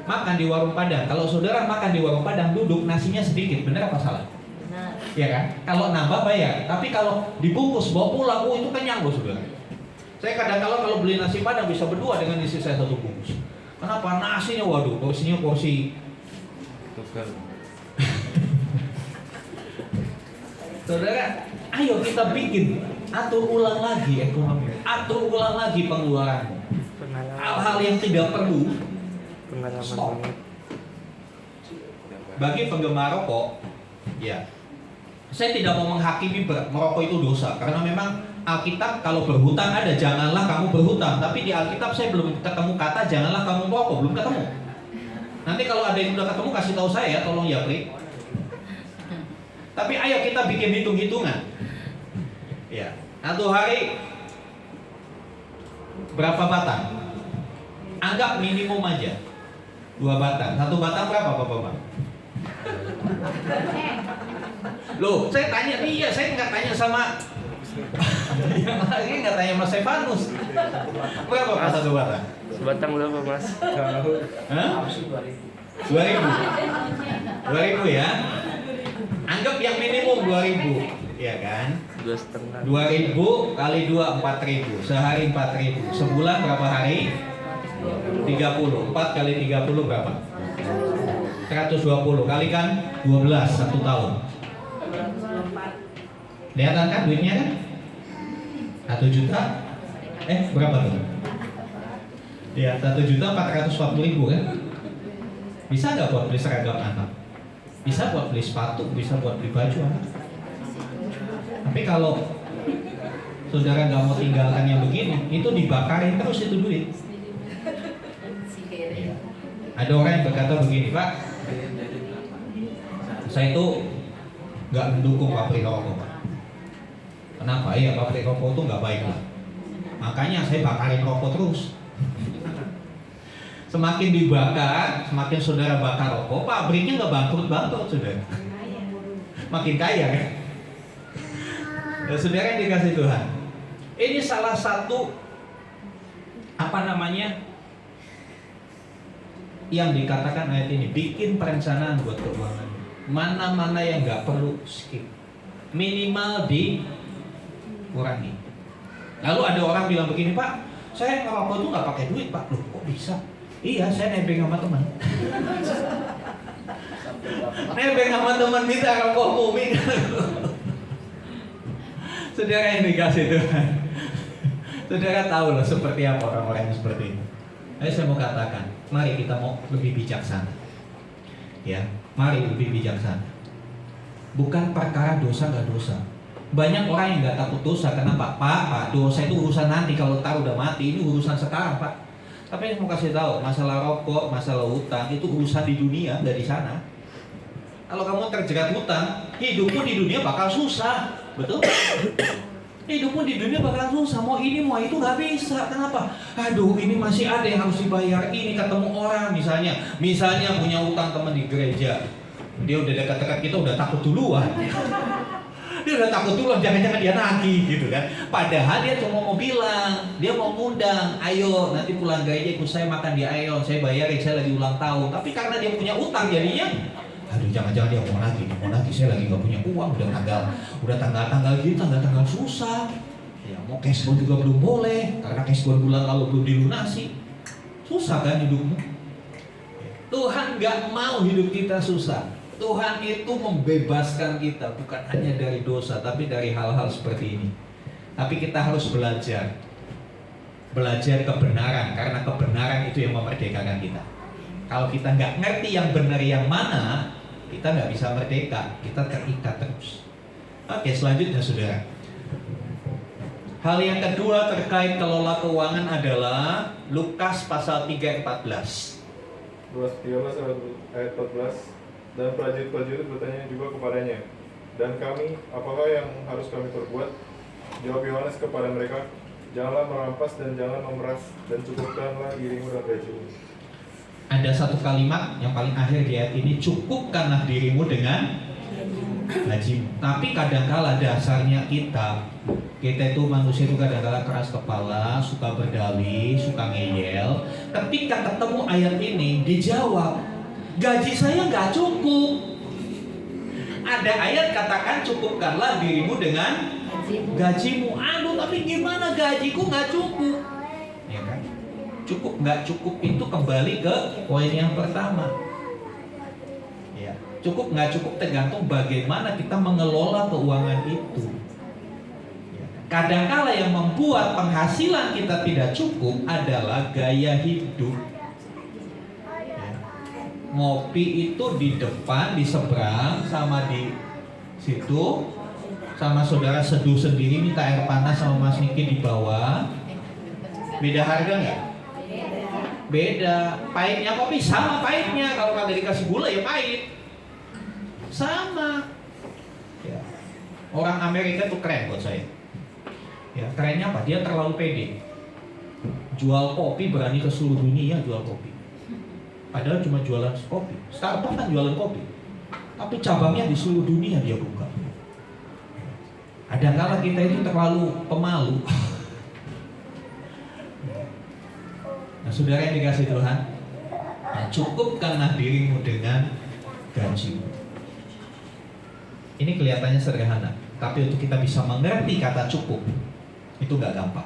Speaker 3: Makan di warung Padang. Kalau saudara makan di warung Padang, duduk nasinya sedikit, benar apa salah? Benar. Ya kan? Kalau nambah bayar. Tapi kalau dibungkus bawa pulang, itu kenyang loh saudara. Saya kadang-kala kalau beli nasi Padang bisa berdua dengan isi saya 1 bungkus. Kenapa? Nasinya waduh, porsinya porsi tukar. Saudara, ayo kita bikin, atur ulang lagi ekonomi, atur ulang lagi pengeluaran. Hal-hal yang tidak perlu stop. Bagi penggemar rokok, ya, saya tidak mau menghakimi merokok itu dosa, karena memang Alkitab kalau berhutang ada, janganlah kamu berhutang. Tapi di Alkitab saya belum ketemu kata janganlah kamu merokok, belum ketemu. Nanti kalau ada yang udah ketemu kasih tahu saya, tolong ya Pri. Tapi ayo kita bikin hitung-hitungan. Ya, 1 hari berapa batang? Anggap minimum aja 2 batang. 1 batang berapa Bapak? Loh, saya tanya dia, saya nggak tanya sama yang lagi, nggak tanya Mas Stefanus. Berapa Mas 1 batang?
Speaker 6: Sebatang berapa Mas?
Speaker 3: Hah? 2000 ya. Anggap yang minimum 2000, ya kan?
Speaker 6: 2,5.
Speaker 3: 2000 kali 2 4000, sehari 4000, sebulan berapa hari? 30, 4 kali 30 berapa? 120, kalikan 12, 1 tahun. Kelihatan kan duitnya kan? 1 juta? Berapa tuh? Ya, 1.440.000 kan? Bisa nggak buat beli seragam anak? Bisa buat beli sepatu, bisa buat beli baju anak. Tapi kalau saudara nggak mau tinggalkan yang begini, itu dibakarin terus itu duit. Ada orang yang berkata begini, Pak, saya itu nggak mendukung pabrik rokok, Pak. Kenapa? Ya pabrik rokok itu nggak baik lah. Makanya saya bakarin rokok terus. Semakin dibakar, semakin saudara bakar rokok, pabriknya nggak bangkrut, saudara. Makin kaya kan? Ya, saudara yang dikasih Tuhan. Ini salah satu yang dikatakan ayat ini, bikin perencanaan buat keuangan. Mana-mana yang nggak perlu skip, minimal dikurangi. Lalu ada orang bilang begini, Pak, saya ngerokok tuh nggak pakai duit, Pak. Loh, kok bisa? Iya, saya nebeng sama teman. Nebeng sama teman minta rokok mumi. Saudara yang dikasih Tuhan, saudara tahu loh seperti apa orang-orang yang seperti ini. Ayo saya mau katakan, mari kita mau lebih bijaksana. Ya, mari lebih bijaksana. Bukan perkara dosa nggak dosa. Banyak orang yang nggak takut dosa. Kenapa? Pak, dosa itu urusan nanti. Kalau tahu udah mati, ini urusan sekarang, Pak. Tapi saya mau kasih tahu, masalah rokok, masalah hutang itu urusan di dunia, dari sana. Kalau kamu terjerat hutang, hidupmu di dunia bakal susah, betul? Hidupmu di dunia bakal susah, mau ini mau itu nggak bisa. Kenapa? Aduh, ini masih ada yang harus dibayar. Ini ketemu orang, misalnya punya hutang teman di gereja, dia udah dekat-dekat kita udah takut duluan. Dia udah takut duluan, jangan-jangan dia nagih gitu kan. Padahal dia cuma mau bilang, dia mau ngundang, ayo nanti pulang gereja ikut saya makan di Aeon, saya bayarin, saya lagi ulang tahun. Tapi karena dia punya utang jadinya, aduh jangan-jangan dia mau nagih, saya lagi nggak punya uang, udah tanggal susah. Ya, mau cashboard juga belum boleh, karena cashboard bulan lalu belum dilunasi. Susah kan hidupmu? Tuhan nggak mau hidup kita susah. Tuhan itu membebaskan kita bukan hanya dari dosa, tapi dari hal-hal seperti ini. Tapi kita harus belajar kebenaran, karena kebenaran itu yang memerdekakan kita. Kalau kita nggak ngerti yang benar yang mana, kita nggak bisa merdeka, kita terikat terus. Oke, selanjutnya saudara. Hal yang kedua terkait kelola keuangan adalah Lukas pasal 3:14.
Speaker 5: Lukas 13 ayat 14. Dan prajurit-prajurit bertanya juga kepadanya, dan kami, apakah yang harus kami perbuat? Jawab Yohanes kepada mereka, janganlah merampas dan jangan memeras, dan cukupkanlah dirimu dan gajimu.
Speaker 3: Ada satu kalimat yang paling akhir di ayat ini, cukupkanlah dirimu dengan gajimu. Tapi kadangkala dasarnya kita itu manusia itu kadangkala keras kepala, suka berdalih, suka ngeyel. Ketika ketemu ayat ini dijawab, gaji saya nggak cukup. Ada ayat katakan cukupkanlah dirimu dengan gajimu. Aduh, tapi gimana gajiku nggak cukup? Ya kan? Cukup nggak cukup itu kembali ke poin yang pertama. Ya, cukup nggak cukup tergantung bagaimana kita mengelola keuangan itu. Ya. Kadangkala yang membuat penghasilan kita tidak cukup adalah gaya hidup. Ngopi itu di depan, di seberang, sama di situ, sama saudara seduh sendiri minta air panas sama Mas Niki di bawah. Beda harga nggak? Beda. Pahitnya kopi sama pahitnya. Kalau kagak dikasih gula ya pahit. Sama. Ya. Orang Amerika tuh keren buat saya. Ya, kerennya apa? Dia terlalu pede. Jual kopi berani ke seluruh dunia jual kopi. Padahal cuma jualan kopi. Starbucks kan jualan kopi, tapi cabangnya di seluruh dunia dia buka. Kadang-kala kita itu terlalu pemalu. Nah, saudara yang dikasih Tuhan, Nah, cukupkanlah dirimu dengan gajimu. Ini kelihatannya sederhana, tapi untuk kita bisa mengerti kata cukup itu gak gampang.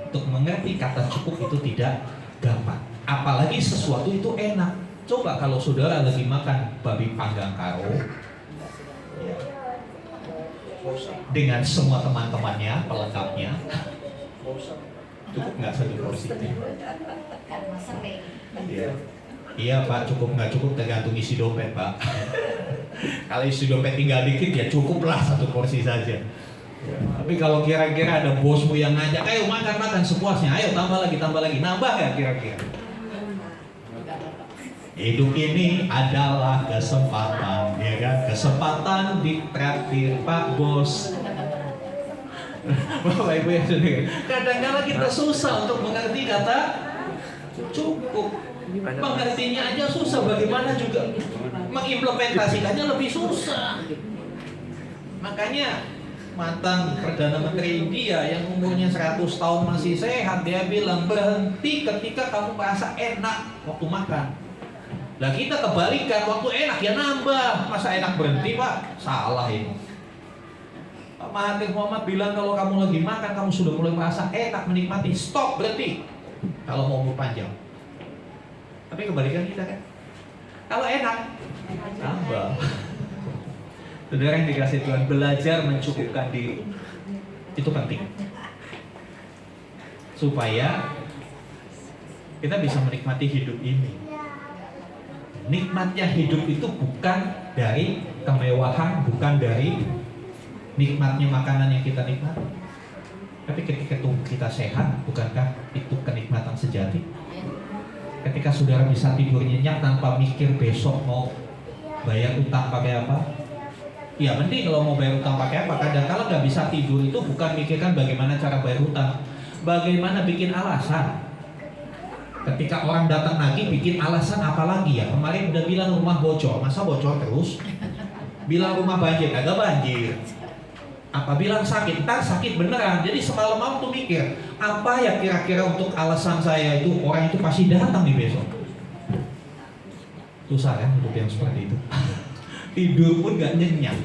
Speaker 3: Untuk mengerti kata cukup itu tidak gampang. Apalagi sesuatu itu enak. Coba kalau saudara lagi makan babi panggang karo ya, dengan semua teman-temannya, pelengkapnya, cukup nggak satu porsi? Iya. Iya Pak, cukup nggak cukup tergantung isi dompet Pak. Kalau isi dompet tinggal dikit ya cukuplah satu porsi saja. Tapi kalau kira-kira ada bosmu yang ngajak, ayo makan sepuasnya, ayo tambah lagi, nambah nggak kira-kira? Hidup ini adalah kesempatan, ya kan? Kesempatan ditraktir Pak Bos. Bapak Ibu yang sendiri, kadang-kadang kita susah untuk mengerti kata cukup. Mengertinya aja susah, bagaimana juga mengimplementasikannya lebih susah. Makanya mantan Perdana Menteri India yang umurnya 100 tahun masih sehat, dia bilang berhenti ketika kamu merasa enak waktu makan. Nah kita kebalikan, waktu enak ya nambah. Masa enak berhenti Pak? Salah ini. Pak Mahathir Muhammad bilang kalau kamu lagi makan, kamu sudah mulai merasa enak, menikmati, stop, berhenti. Kalau mau umur panjang. Tapi kebalikan kita kan, kalau enak tambah. Saudara yang dikasih Tuhan, belajar mencukupkan diri itu penting supaya kita bisa menikmati hidup ini. Nikmatnya hidup itu bukan dari kemewahan, bukan dari nikmatnya makanan yang kita nikmati, tapi ketika tubuh kita sehat, bukankah itu kenikmatan sejati? Ketika saudara bisa tidur nyenyak tanpa mikir besok mau bayar utang pakai apa, ya mending kalau mau bayar utang pakai apa. Kadang-kadang nggak bisa tidur itu bukan mikirkan bagaimana cara bayar utang, bagaimana bikin alasan. Ketika orang datang lagi bikin alasan apa lagi ya? Kemarin udah bilang rumah bocor, masa bocor terus? Bilang rumah banjir, kagak banjir. Apa bilang sakit, ntar sakit beneran. Jadi semalam tuh mikir, apa ya kira-kira untuk alasan saya itu, orang itu pasti datang nih besok. Susah kan hidup yang seperti itu. Tidur pun gak nyenyak.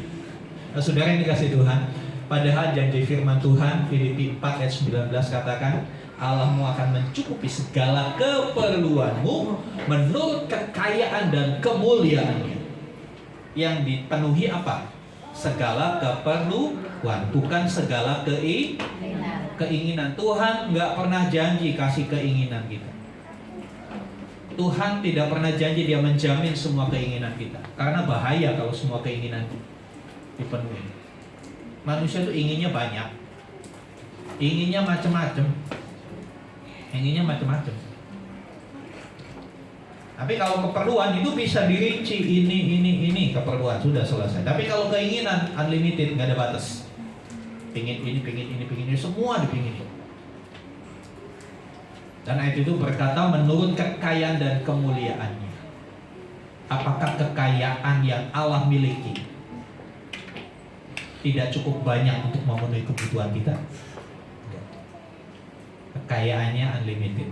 Speaker 3: Nah, saudara yang dikasih Tuhan, padahal janji firman Tuhan Filipi 4 ayat 19 katakan, Allahmu akan mencukupi segala keperluanmu menurut kekayaan dan kemuliaannya. Yang dipenuhi apa? Segala keperluan, bukan segala keinginan. Tuhan nggak pernah janji kasih keinginan kita. Tuhan tidak pernah janji dia menjamin semua keinginan kita. Karena bahaya kalau semua keinginan dipenuhi. Manusia itu inginnya banyak, inginnya macam-macam. Tapi kalau keperluan itu bisa dirinci, ini keperluan sudah selesai. Tapi kalau keinginan unlimited, nggak ada batas. Pingin ini, semua dipingin. Dan ayat itu berkata menurut kekayaan dan kemuliaannya. Apakah kekayaan yang Allah miliki tidak cukup banyak untuk memenuhi kebutuhan kita? Kekayaannya unlimited,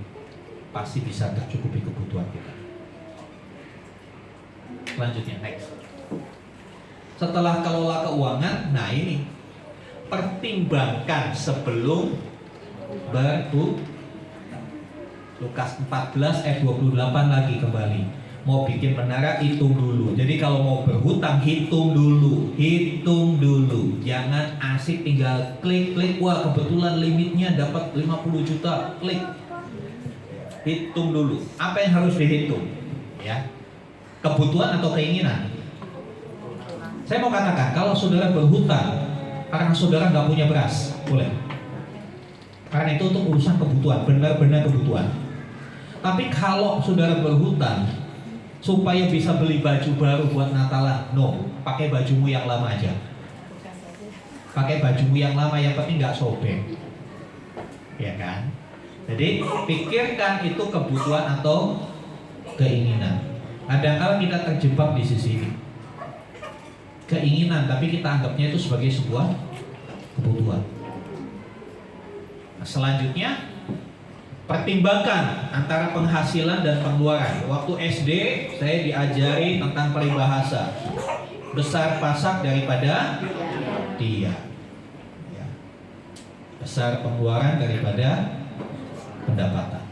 Speaker 3: pasti bisa tercukupi kebutuhan kita. Selanjutnya, next. Setelah kelola keuangan, nah ini pertimbangkan sebelum berhutang. Lukas 14 ayat 28 lagi kembali. Mau bikin menara, hitung dulu. Jadi kalau mau berhutang, hitung dulu. Jangan asik tinggal klik. Wah kebetulan limitnya dapat 50 juta, klik. Hitung dulu. Apa yang harus dihitung? Ya, kebutuhan atau keinginan? Saya mau katakan, kalau saudara berhutang karena saudara nggak punya beras, boleh. Karena itu untuk urusan kebutuhan, benar-benar kebutuhan. Tapi kalau saudara berhutang supaya bisa beli baju baru buat Natalan, no, pakai bajumu yang lama aja. Pakai bajumu yang lama, yang penting nggak sobek, ya kan? Jadi pikirkan itu kebutuhan atau keinginan. Kadang-kadang kita terjebak di sisi ini, keinginan, tapi kita anggapnya itu sebagai sebuah kebutuhan. Nah, selanjutnya Pertimbangkan antara penghasilan dan pengeluaran. Waktu SD saya diajari tentang peribahasa. Besar pasak daripada dia. Ya. Besar pengeluaran daripada pendapatan.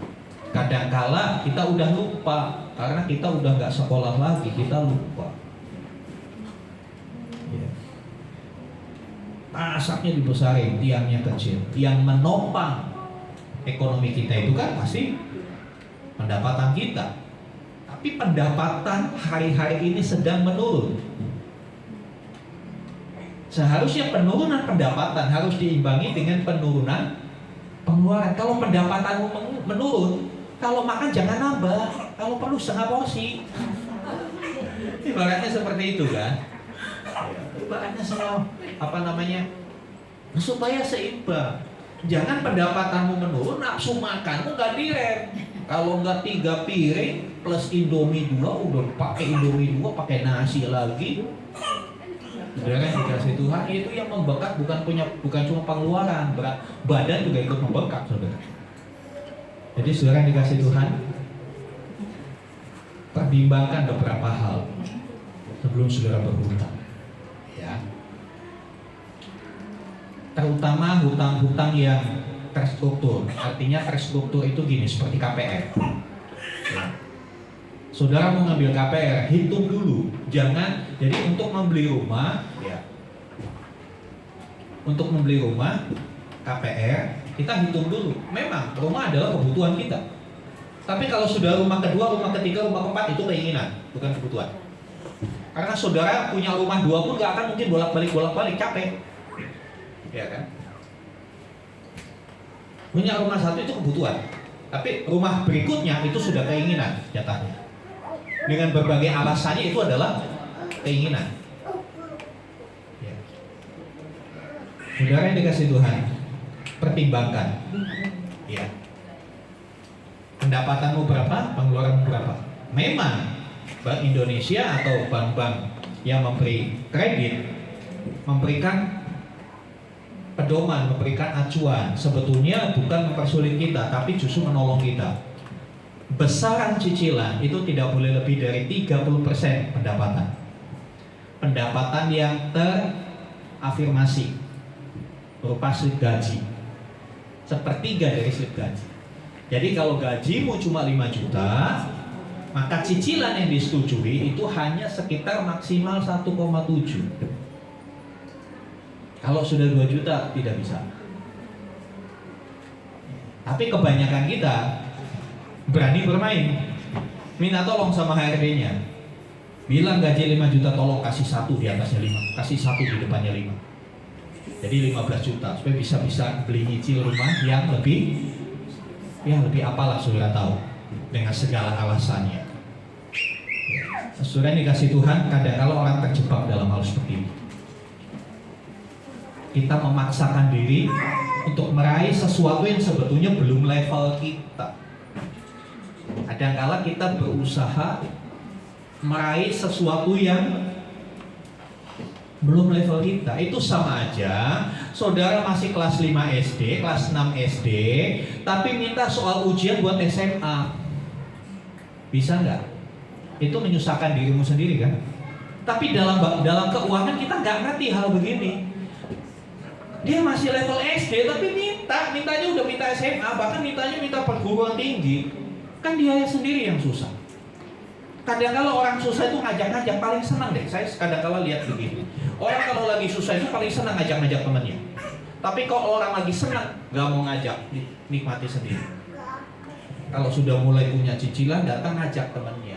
Speaker 3: Kadangkala kita udah lupa karena kita udah nggak sekolah lagi, kita lupa. Ya. Pasaknya dibesarin, tiangnya kecil. Yang menopang ekonomi kita itu kan pasti pendapatan kita. Tapi pendapatan hari-hari ini sedang menurun. Seharusnya penurunan pendapatan harus diimbangi dengan penurunan pengeluaran. Kalau pendapatanmu menurun, kalau makan jangan nambah, kalau perlu setengah porsi. Ibaratnya seperti itu kan? Ibaratnya supaya seimbang. Jangan pendapatanmu menurun, nafsu makanmu nggak direm. Kalau nggak 3 piring plus Indomie 2, udah pakai Indomie 2, pakai nasi lagi. Saudara yang dikasih Tuhan, itu yang membengkak bukan cuma pengeluaran, badan juga ikut membengkak, saudara. Jadi saudara yang dikasih Tuhan, pertimbangkan beberapa hal sebelum saudara berhutang. Ya. Terutama hutang-hutang yang terstruktur. Artinya terstruktur itu gini, seperti KPR. Ya. Saudara mau ngambil KPR, hitung dulu. Jangan, jadi untuk membeli rumah, ya. Untuk membeli rumah KPR, kita hitung dulu. Memang rumah adalah kebutuhan kita. Tapi kalau sudah rumah kedua, rumah ketiga, rumah keempat, itu keinginan, bukan kebutuhan. Karena saudara punya rumah 2 pun gak akan mungkin bolak-balik, capek. Ya kan? Punya rumah 1 itu kebutuhan, tapi rumah berikutnya itu sudah keinginan jatahnya. Dengan berbagai alasannya itu adalah keinginan. Ya. Saudara yang dikasih Tuhan, pertimbangkan. Ya. Pendapatanmu berapa, pengeluaranmu berapa? Memang Bank Indonesia atau bank-bank yang memberi kredit memberikan pedoman, memberikan acuan, sebetulnya bukan mempersulit kita, tapi justru menolong kita. Besaran cicilan itu tidak boleh lebih dari 30% pendapatan. Pendapatan yang terafirmasi berupa slip gaji, 1/3 dari slip gaji. Jadi kalau gajimu cuma 5 juta, maka cicilan yang disetujui itu hanya sekitar maksimal 1,7. Kalau sudah 2 juta tidak bisa. Tapi kebanyakan kita berani bermain. Minta tolong sama HRD-nya. Bilang gaji 5 juta, tolong kasih 1 di atasnya 5. Kasih 1 di depannya 5. Jadi 15 juta supaya bisa beli nyicil rumah yang lebih apalah saudara tahu dengan segala alasannya. Saudara dikasih Tuhan, kadang-kala orang terjebak dalam hal seperti ini. Kita memaksakan diri untuk meraih sesuatu yang sebetulnya belum level kita. Kadang-kala kita berusaha meraih sesuatu yang belum level kita. Itu sama aja saudara masih kelas 5 SD, kelas 6 SD, tapi minta soal ujian buat SMA. Bisa nggak? Itu menyusahkan dirimu sendiri kan? Tapi dalam keuangan kita nggak ngerti hal begini. Dia masih level SD tapi mintanya udah minta SMA, bahkan minta perguruan tinggi. Kan dia sendiri yang susah. Kadang-kala orang susah itu ngajak-ngajak, paling senang deh. Saya kadang-kala lihat begini. Orang kalau lagi susah itu paling senang ngajak-ngajak temannya. Tapi kalau orang lagi senang, gak mau ngajak, nikmati sendiri. Kalau sudah mulai punya cicilan, datang ngajak temannya.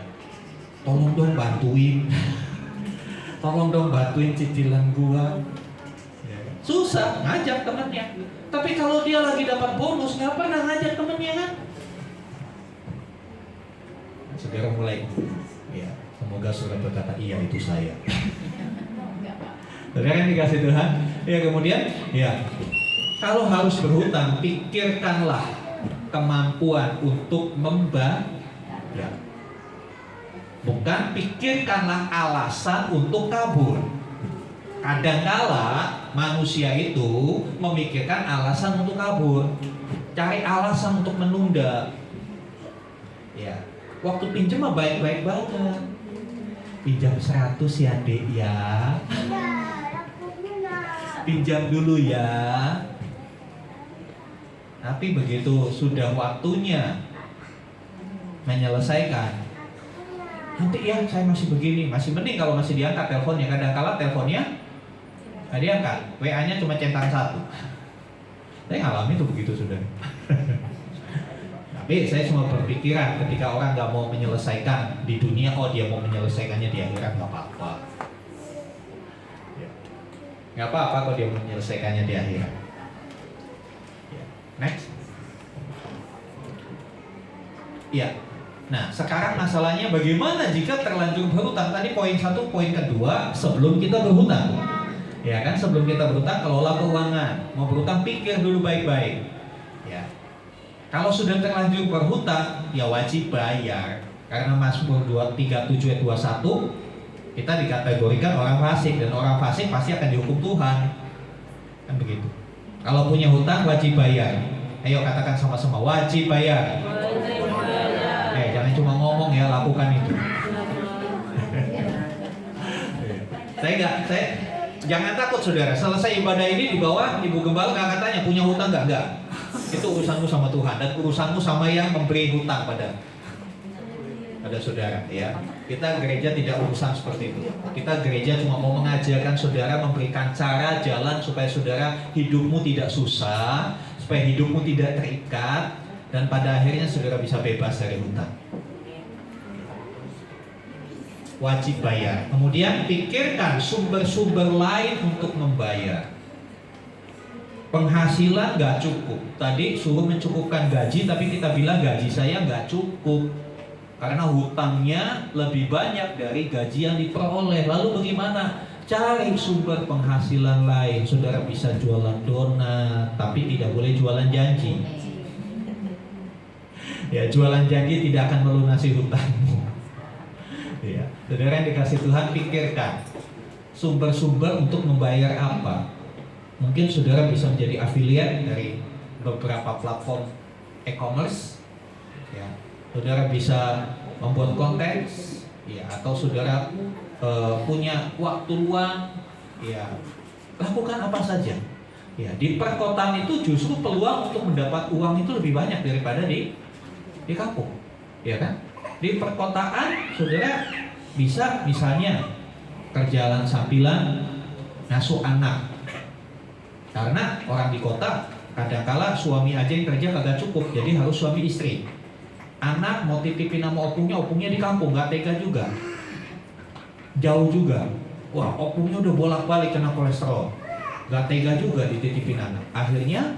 Speaker 3: Tolong dong bantuin. Tolong dong bantuin cicilan gua. Susah ngajak temannya. Tapi kalau dia lagi dapat bonus, nggak pernah ngajak temannya kan? Saudara mulai, ya, semoga saudara berkata iya itu saya. Saudara yang dikasih Tuhan, ya kemudian, ya, kalau harus berhutang, pikirkanlah kemampuan untuk membayar. Ya. Bukan pikirkanlah alasan untuk kabur. Kadangkala manusia itu memikirkan alasan untuk kabur. cari alasan untuk menunda. Ya, waktu pinjam mah baik-baik banget. Pinjam 100 ya dek ya. Pinjam dulu ya. Tapi begitu sudah waktunya menyelesaikan, nanti ya saya masih begini, masih mending kalau masih diangkat teleponnya. Kadang-kala teleponnya nggak diangkat, WA-nya cuma centang 1. Saya ngalami tuh begitu sudah. Tapi saya cuma berpikiran ketika orang nggak mau menyelesaikan di dunia, oh dia mau menyelesaikannya di akhirat, nggak apa-apa. Nggak apa-apa kalau dia mau menyelesaikannya di akhirat. Next. Ya. Nah, sekarang masalahnya bagaimana jika terlanjur berhutang? Tadi poin 1, poin kedua, sebelum kita berhutang. Ya kan, sebelum kita berhutang, kelola keuangan. Mau berhutang, pikir dulu baik-baik. Ya. Kalau sudah terlanjur berhutang, ya wajib bayar. Karena Mazmur 37 ayat 21, kita dikategorikan orang fasik, dan orang fasik pasti akan dihukum Tuhan. Kan begitu. Kalau punya hutang wajib bayar. Ayo katakan sama-sama, wajib bayar. Jangan cuma ngomong ya, lakukan itu. saya jangan takut saudara. Selesai ibadah ini di bawah Ibu Gembala nggak tanya punya hutang nggak. Itu urusanmu sama Tuhan dan urusanmu sama yang memberi hutang pada saudara. Ya, kita gereja tidak urusan seperti itu. Kita gereja cuma mau mengajarkan saudara, memberikan cara jalan supaya saudara hidupmu tidak susah, supaya hidupmu tidak terikat, dan pada akhirnya saudara bisa bebas dari hutang. Wajib bayar. Kemudian pikirkan sumber-sumber lain untuk membayar. Penghasilan nggak cukup. Tadi suruh mencukupkan gaji, tapi kita bilang gaji saya nggak cukup karena hutangnya lebih banyak dari gaji yang diperoleh. Lalu bagaimana? Cari sumber penghasilan lain. Saudara bisa jualan donat, tapi tidak boleh jualan janji. Ya, jualan janji tidak akan melunasi hutangmu. Ya, saudara yang dikasih Tuhan, pikirkan sumber-sumber untuk membayar apa. Mungkin saudara bisa menjadi affiliate dari beberapa platform e-commerce. Ya, saudara bisa membuat konten, ya, atau saudara punya waktu luang, ya, lakukan apa saja. Ya, di perkotaan itu justru peluang untuk mendapat uang itu lebih banyak daripada di kampung, ya kan? Di perkotaan saudara bisa misalnya kerjaan sambilan ngasuh anak, karena orang di kota kadangkala suami aja yang kerja kagak cukup, jadi harus suami istri. Anak mau titipin sama opungnya di kampung, nggak tega juga, jauh juga. Wah, opungnya udah bolak-balik kena kolesterol, nggak tega juga dititipin anak. Akhirnya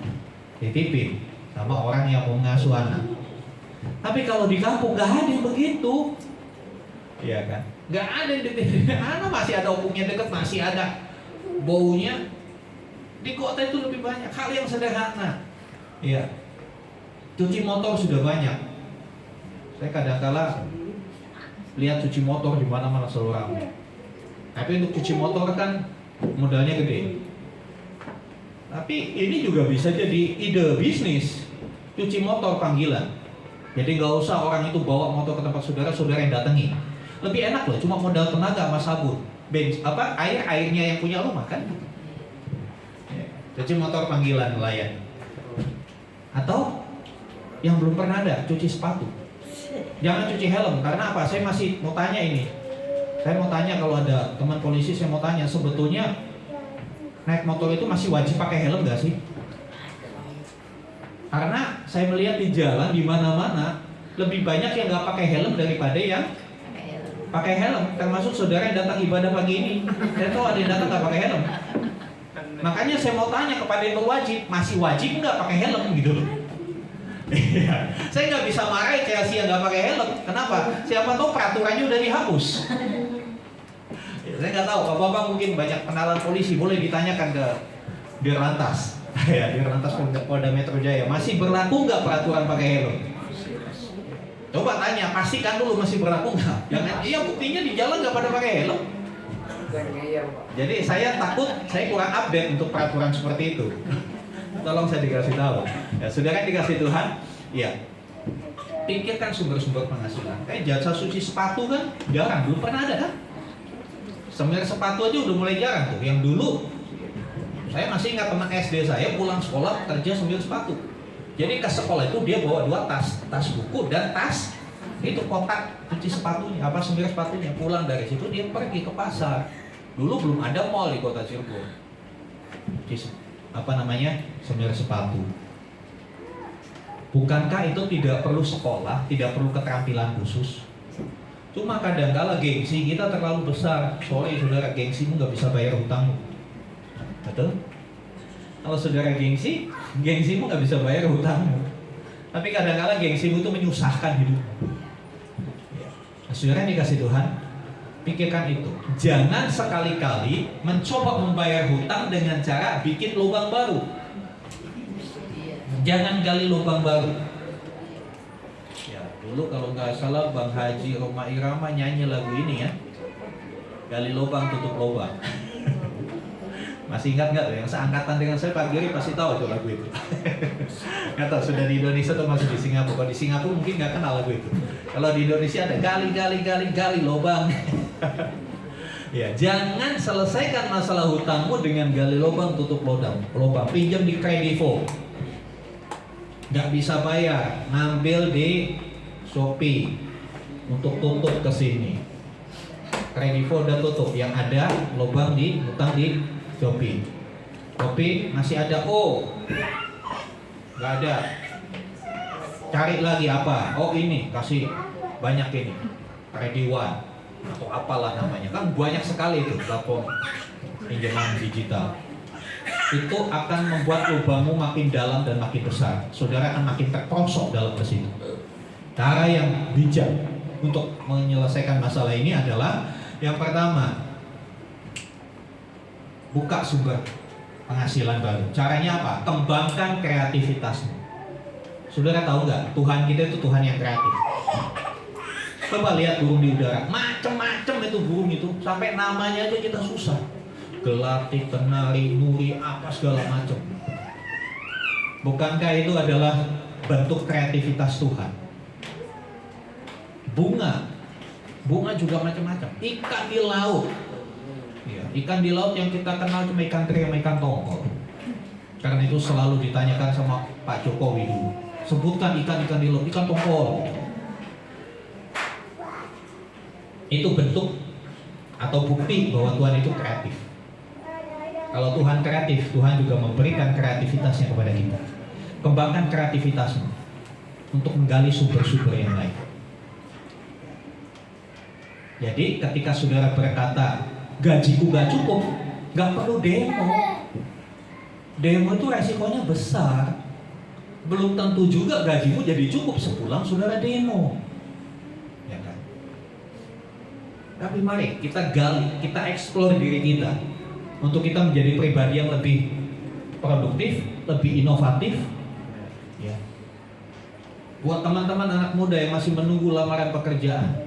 Speaker 3: dititipin sama orang yang mau ngasuh anak. Tapi kalau di kampung nggak ada yang begitu, ya kan? Nggak ada yang dititipin anak, masih ada opungnya deket, masih ada baunya. Di kota itu lebih banyak hal yang sederhana. Ya, cuci motor sudah banyak. Saya kadang-kala lihat cuci motor di mana-mana selalu ramai. Tapi untuk cuci motor kan modalnya gede. Tapi ini juga bisa jadi ide bisnis, cuci motor panggilan. Jadi nggak usah orang itu bawa motor ke tempat saudara yang datangi. Lebih enak loh, cuma modal tenaga sama sabun, airnya yang punya rumah kan. Cuci motor panggilan nelayan. Atau yang belum pernah ada, cuci sepatu. Jangan cuci helm, karena apa? Saya masih mau tanya ini. Saya mau tanya, kalau ada teman polisi, saya mau tanya, sebetulnya naik motor itu masih wajib pakai helm nggak sih? Karena saya melihat di jalan di mana-mana lebih banyak yang nggak pakai helm daripada yang pakai helm. Termasuk saudara yang datang ibadah pagi ini, saya tahu ada yang datang nggak pakai helm. Makanya saya mau tanya kepada yang berwajib, masih wajib nggak pakai helm gitu loh. Saya nggak bisa marahin kayak si yang nggak pakai helm. Kenapa? Siapa tahu peraturannya udah dihapus. Saya nggak tahu. Bapak mungkin banyak kenalan polisi, boleh ditanyakan ke Dirlantas. Ya, Dirlantas Polda Metro Jaya. Masih berlaku nggak peraturan pakai helm? Coba tanya, pastikan dulu masih berlaku nggak. Jangan, iya buktinya di jalan nggak pada pakai helm. Jadi saya takut saya kurang update untuk peraturan seperti itu. Tolong saya dikasih tahu. Ya, saudara dikasih Tuhan, ya. Pikirkan sumber-sumber penghasilan. Kayak jasa suci sepatu kan jarang, belum pernah ada kan? Semir sepatu aja udah mulai jarang tuh. Yang dulu saya masih ingat teman SD saya pulang sekolah kerja semir sepatu. Jadi ke sekolah itu dia bawa 2 tas buku dan tas itu kotak cuci sepatunya, apa semir sepatunya. Pulang dari situ dia pergi ke pasar. Dulu belum ada mall di kota Cirebon. Semir sepatu. Bukankah itu tidak perlu sekolah, tidak perlu keterampilan khusus? Cuma kadang-kala gengsi kita terlalu besar. Sorry saudara, gengsimu nggak bisa bayar hutangmu. Betul? Kalau saudara gengsimu nggak bisa bayar hutangmu. Tapi kadang-kala gengsimu itu menyusahkan hidupmu. Nah, saudara dikasih Tuhan, pikirkan itu. Jangan sekali-kali mencoba membayar hutang dengan cara bikin lubang baru. Jangan gali lubang baru. Ya, dulu kalau nggak salah Bang Haji Roma Irama nyanyi lagu ini ya. Gali lubang tutup lubang. Masih ingat nggak? Yang seangkatan dengan saya Pak Giri pasti tahu itu lagu itu. Nggak tahu sudah di Indonesia atau masih di Singapura. Kalau di Singapura mungkin nggak kenal lagu itu. Kalau di Indonesia ada gali lubang. Ya, jangan selesaikan masalah hutangmu dengan gali lubang tutup lubang. Pinjam di Kredivo. Nggak bisa bayar, ngambil di Shopee untuk tutup ke sini. Kredivo udah tutup, yang ada lubang di hutang di Shopee. Shopee masih ada, nggak ada. Cari lagi apa? Ini kasih banyak ini, Krediwan atau apalah namanya. Kan banyak sekali itu platform pinjaman digital. Itu akan membuat lubangmu makin dalam dan makin besar. Saudara akan makin terperosok dalam ke situ. Cara yang bijak untuk menyelesaikan masalah ini adalah yang pertama, buka sumber penghasilan baru. Caranya apa? Kembangkan kreativitasmu. Saudara tahu nggak? Tuhan kita itu Tuhan yang kreatif. Coba lihat burung di udara, macem-macem itu burung itu, sampai namanya aja kita susah. Gelatik, kenari, nuri, apa segala macam. Bukankah itu adalah bentuk kreativitas Tuhan? Bunga juga macam-macam. Ikan di laut, ya, ikan di laut yang kita kenal cuma ikan teri sama ikan tongkol. Karena itu selalu ditanyakan sama Pak Jokowi dulu. Sebutkan ikan-ikan di laut, ikan tongkol. Itu bentuk atau bukti bahwa Tuhan itu kreatif. Kalau Tuhan kreatif, Tuhan juga memberikan kreativitasnya kepada kita. Kembangkan kreativitasmu untuk menggali sumber-sumber yang lain. Jadi ketika saudara berkata, gajiku gak cukup, gak perlu demo. Demo itu resikonya besar. Belum tentu juga gajimu jadi cukup sebulan saudara demo. Ya kan? Tapi mari kita gali, kita eksplor diri kita, untuk kita menjadi pribadi yang lebih produktif, lebih inovatif. Ya. Buat teman-teman anak muda yang masih menunggu lamaran pekerjaan,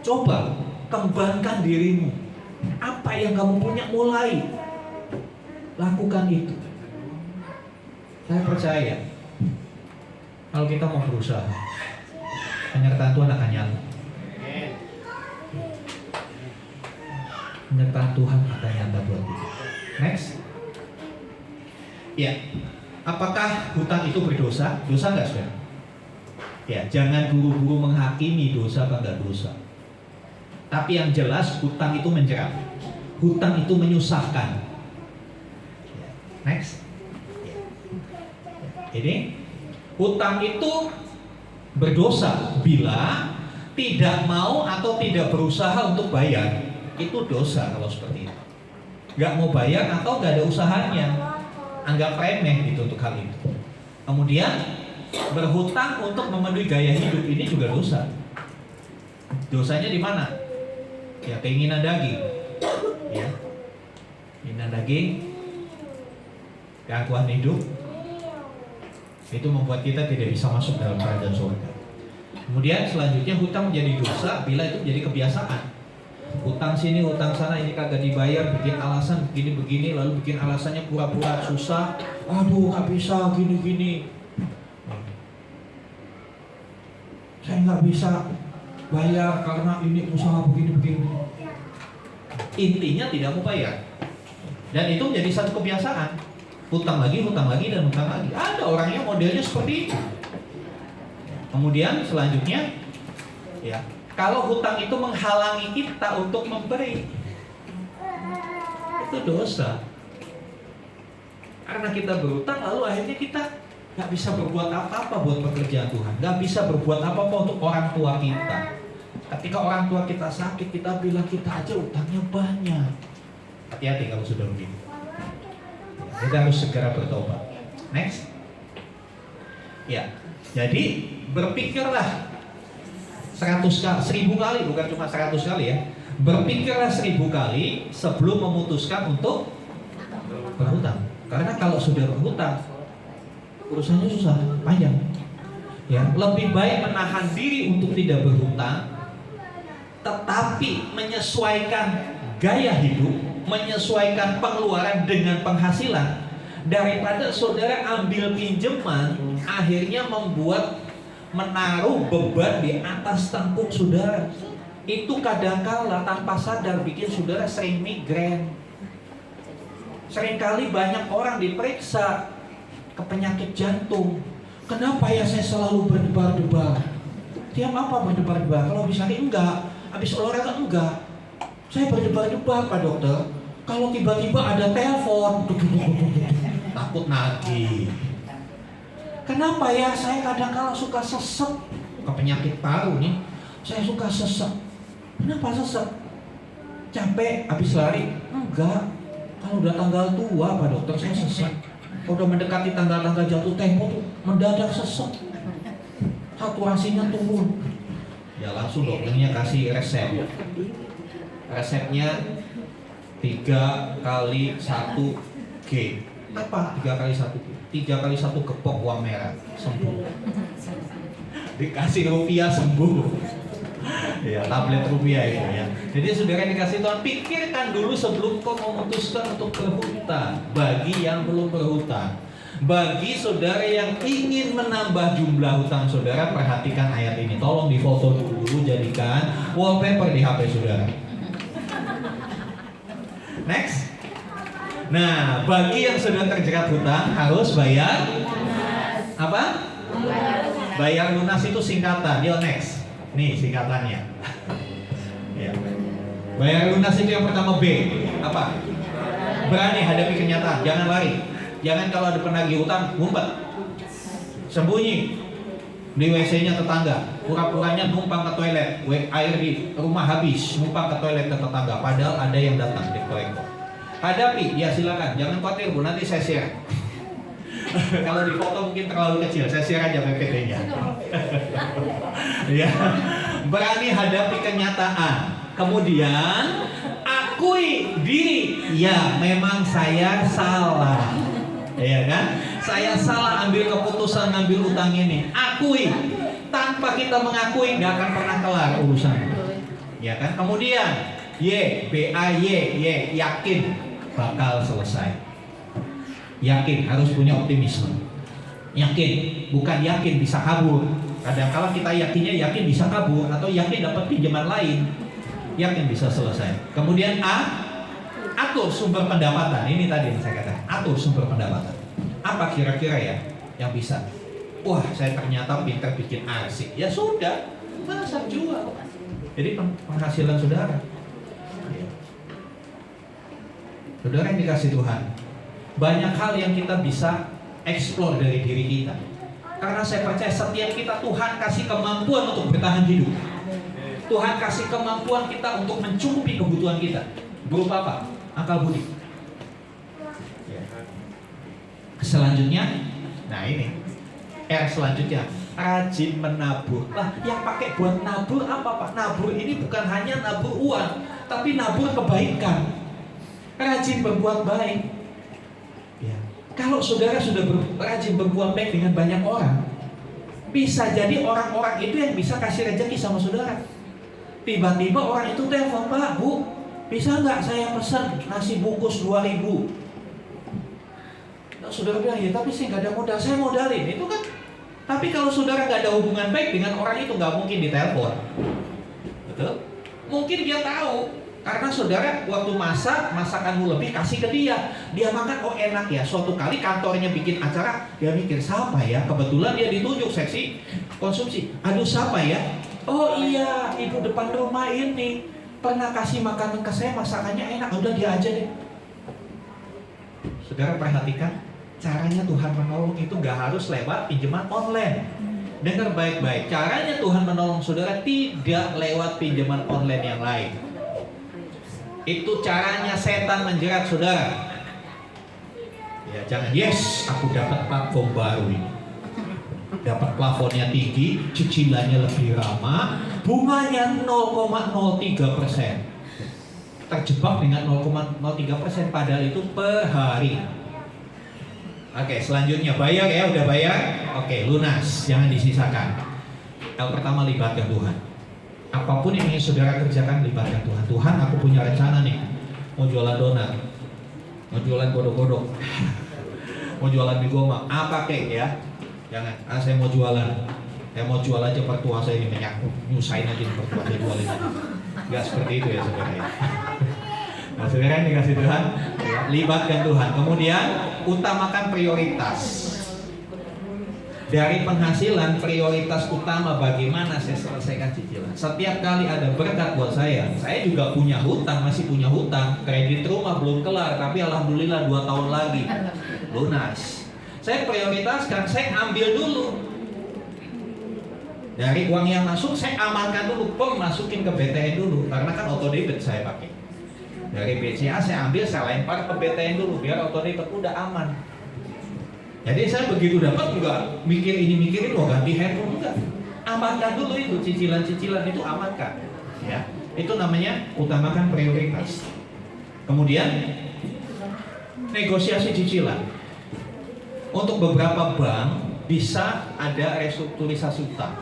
Speaker 3: coba kembangkan dirimu. Apa yang kamu punya, mulai lakukan itu. Saya percaya kalau kita mau berusaha, penyertaan Tuhan akan nyata. Penyertaan Tuhan akan nyata buat kita. Next. Ya, apakah hutang itu berdosa? Dosa nggak, saudara? Ya, jangan buru-buru menghakimi dosa apa nggak dosa. Tapi yang jelas hutang itu menjerat, hutang itu menyusahkan. Next. Ini hutang itu berdosa bila tidak mau atau tidak berusaha untuk bayar. Itu dosa kalau seperti itu. Nggak mau bayar atau nggak ada usahanya, anggap remeh gitu untuk hal itu. Kemudian berhutang untuk memenuhi gaya hidup, ini juga dosa. Dosanya di mana? Ya, keinginan daging. Ya, keinginan daging, keangkuhan hidup, itu membuat kita tidak bisa masuk dalam kerajaan surga. Kemudian selanjutnya hutang menjadi dosa bila itu menjadi kebiasaan. Hutang sini, hutang sana, ini kagak dibayar, bikin alasan begini-begini, lalu bikin alasannya pura-pura susah. Aduh, nggak bisa gini-gini. Saya nggak bisa bayar karena ini usaha begini-begini. Intinya tidak mau bayar. Dan itu menjadi satu kebiasaan. Hutang lagi, dan hutang lagi. Ada orangnya modelnya seperti itu. Kemudian selanjutnya, ya, kalau hutang itu menghalangi kita untuk memberi, itu dosa. Karena kita berhutang, lalu akhirnya kita nggak bisa berbuat apa-apa buat pekerjaan Tuhan, nggak bisa berbuat apa-apa untuk orang tua kita. Ketika orang tua kita sakit, kita bilang kita aja utangnya banyak. Hati-hati kalau sudah begitu. Kita harus segera bertobat. Next. Ya, jadi berpikirlah 1000 kali, bukan cuma 100 kali ya. Berpikirlah 1000 kali sebelum memutuskan untuk berhutang. Karena kalau sudah berhutang, urusannya susah, panjang. Ya, lebih baik menahan diri untuk tidak berhutang, tetapi menyesuaikan gaya hidup, menyesuaikan pengeluaran dengan penghasilan, daripada saudara ambil pinjaman, akhirnya menaruh beban di atas tangkuk saudara. Itu kadangkala tanpa sadar bikin saudara sering migrain. Seringkali banyak orang diperiksa ke penyakit jantung. Kenapa ya saya selalu berdebar-debar? Tiap apa berdebar-debar? Kalau habis sakit enggak, habis olahraga enggak. Saya berdebar-debar Pak Dokter. Kalau tiba-tiba ada telepon, takut nagih. Kenapa ya saya kadang-kala suka sesek? Ke penyakit paru nih, saya suka sesek. Kenapa sesek? Capek habis lari? Enggak. Kalau udah tanggal tua Pak Dokter saya sesek. Kalau udah mendekati tanggal-tanggal jatuh tempo tuh mendadak sesek. Saturasinya turun. Ya langsung dokternya kasih resep. Resepnya 3 kali 1 G. Apa 3 kali 1 G? 3 kali 1 gepok uang merah, sembuh. Dikasih rupiah sembuh. Ya, tablet rupiah itu ya. Jadi saudara dikasih Tuhan, pikirkan dulu sebelum kau memutuskan untuk berhutang. Bagi yang belum berhutang, bagi saudara yang ingin menambah jumlah hutang saudara, perhatikan ayat ini. Tolong difoto dulu, jadikan wallpaper di HP saudara. Next. Nah, bagi yang sudah terjerat hutang harus bayar apa? Bayar lunas itu singkatan. Yo next. Nih singkatannya. Ya. Bayar lunas itu yang pertama B. Apa? Berani hadapi kenyataan, jangan lari. Jangan kalau ada penagih hutang ngumpet. Sembunyi di WC-nya tetangga. Pura-puranya numpang ke toilet. Air di rumah habis, numpang ke toilet ke tetangga. Padahal ada yang datang di kolektor. Hadapi, ya silakan. Jangan khawatir Bu, nanti saya share. Kalau di foto mungkin terlalu kecil, saya share aja PPT-nya. Ya, berani hadapi kenyataan. Kemudian akui diri, ya memang saya salah. Ya kan? Saya salah ambil keputusan ngambil utang ini. Akui. Tanpa kita mengakui nggak akan pernah kelar urusan. Ya kan? Kemudian yakin bakal selesai. Yakin, harus punya optimisme. Yakin, bukan yakin bisa kabur. Kadang-kala kita yakinnya yakin bisa kabur atau yakin dapat pinjaman lain. Yakin bisa selesai. Kemudian A, atur sumber pendapatan. Ini tadi yang saya katakan, atur sumber pendapatan. Apa kira-kira ya yang bisa? Wah, saya ternyata pintar bikin arsip. Ya sudah, masa jual. Jadi penghasilan saudara. Saudara yang dikasih Tuhan, banyak hal yang kita bisa eksplor dari diri kita. Karena saya percaya setiap kita Tuhan kasih kemampuan untuk bertahan hidup. Tuhan kasih kemampuan kita untuk mencukupi kebutuhan kita. Berupa apa? Akal budi. Selanjutnya, nah ini R selanjutnya, rajin menabur. Lah, yang pakai buat nabur apa Pak? Nabur ini bukan hanya nabur uang, tapi nabur kebaikan. Rajin berbuat baik. Ya. Kalau saudara sudah rajin berbuat baik dengan banyak orang, bisa jadi orang-orang itu yang bisa kasih rezeki sama saudara. Tiba-tiba orang itu telepon, Pak, Bu, bisa nggak saya pesan nasi bungkus 2.000? Nah, saudara bilang, ya tapi saya nggak ada modal, saya modalin. Itu kan. Tapi kalau saudara nggak ada hubungan baik dengan orang itu, nggak mungkin ditelepon. Betul? Mungkin dia tahu, karena saudara waktu masak, masakanmu lebih kasih ke dia. Dia makan, oh enak ya. Suatu kali kantornya bikin acara, dia mikir, siapa ya? Kebetulan dia ditunjuk seksi konsumsi. Aduh, siapa ya? Oh iya, ibu depan rumah ini pernah kasih makanan ke saya, masakannya enak. Udah dia aja deh. Saudara perhatikan, caranya Tuhan menolong itu gak harus lewat pinjaman online. Dengar baik-baik, caranya Tuhan menolong saudara tidak lewat pinjaman online yang lain. Itu caranya setan menjerat saudara. Ya jangan, yes, aku dapat platform baru ini. Dapat plafonnya tinggi, cicilannya lebih ramah, bunganya 0,03%. Terjebak dengan 0,03%, padahal itu per hari. Oke, selanjutnya bayar ya, udah bayar. Oke, lunas, jangan disisakan. Yang pertama, libatkan Tuhan. Apapun yang ingin saudara kerjakan, libatkan Tuhan. Tuhan, aku punya rencana nih, mau jualan donat, mau jualan godok-godok, mau jualan mie goma, apa kek ya? Jangan, saya mau jualan. Saya mau jual aja pertua saya ini minyak, nyusahin aja pertua saya jualin aja. Gak seperti itu ya saudara ya. Nah saudara yang dikasih Tuhan, libatkan Tuhan. Kemudian utamakan prioritas. Dari penghasilan, prioritas utama bagaimana saya selesaikan cicilan. Setiap kali ada berkat buat saya juga punya hutang, masih punya hutang. Kredit rumah belum kelar, tapi alhamdulillah 2 tahun lagi lunas. Saya prioritaskan, saya ambil dulu. Dari uang yang masuk, saya amankan dulu, masukin ke BTN dulu. Karena kan auto debit saya pakai. Dari BCA saya ambil, saya lempar ke BTN dulu, biar auto debit udah aman. Jadi saya begitu dapat juga mikir ini mikirin mau ganti handphone, enggak. Amankan dulu itu, cicilan-cicilan itu amankan. Ya, itu namanya utamakan prioritas. Kemudian negosiasi cicilan. Untuk beberapa bank bisa ada restrukturisasi utang.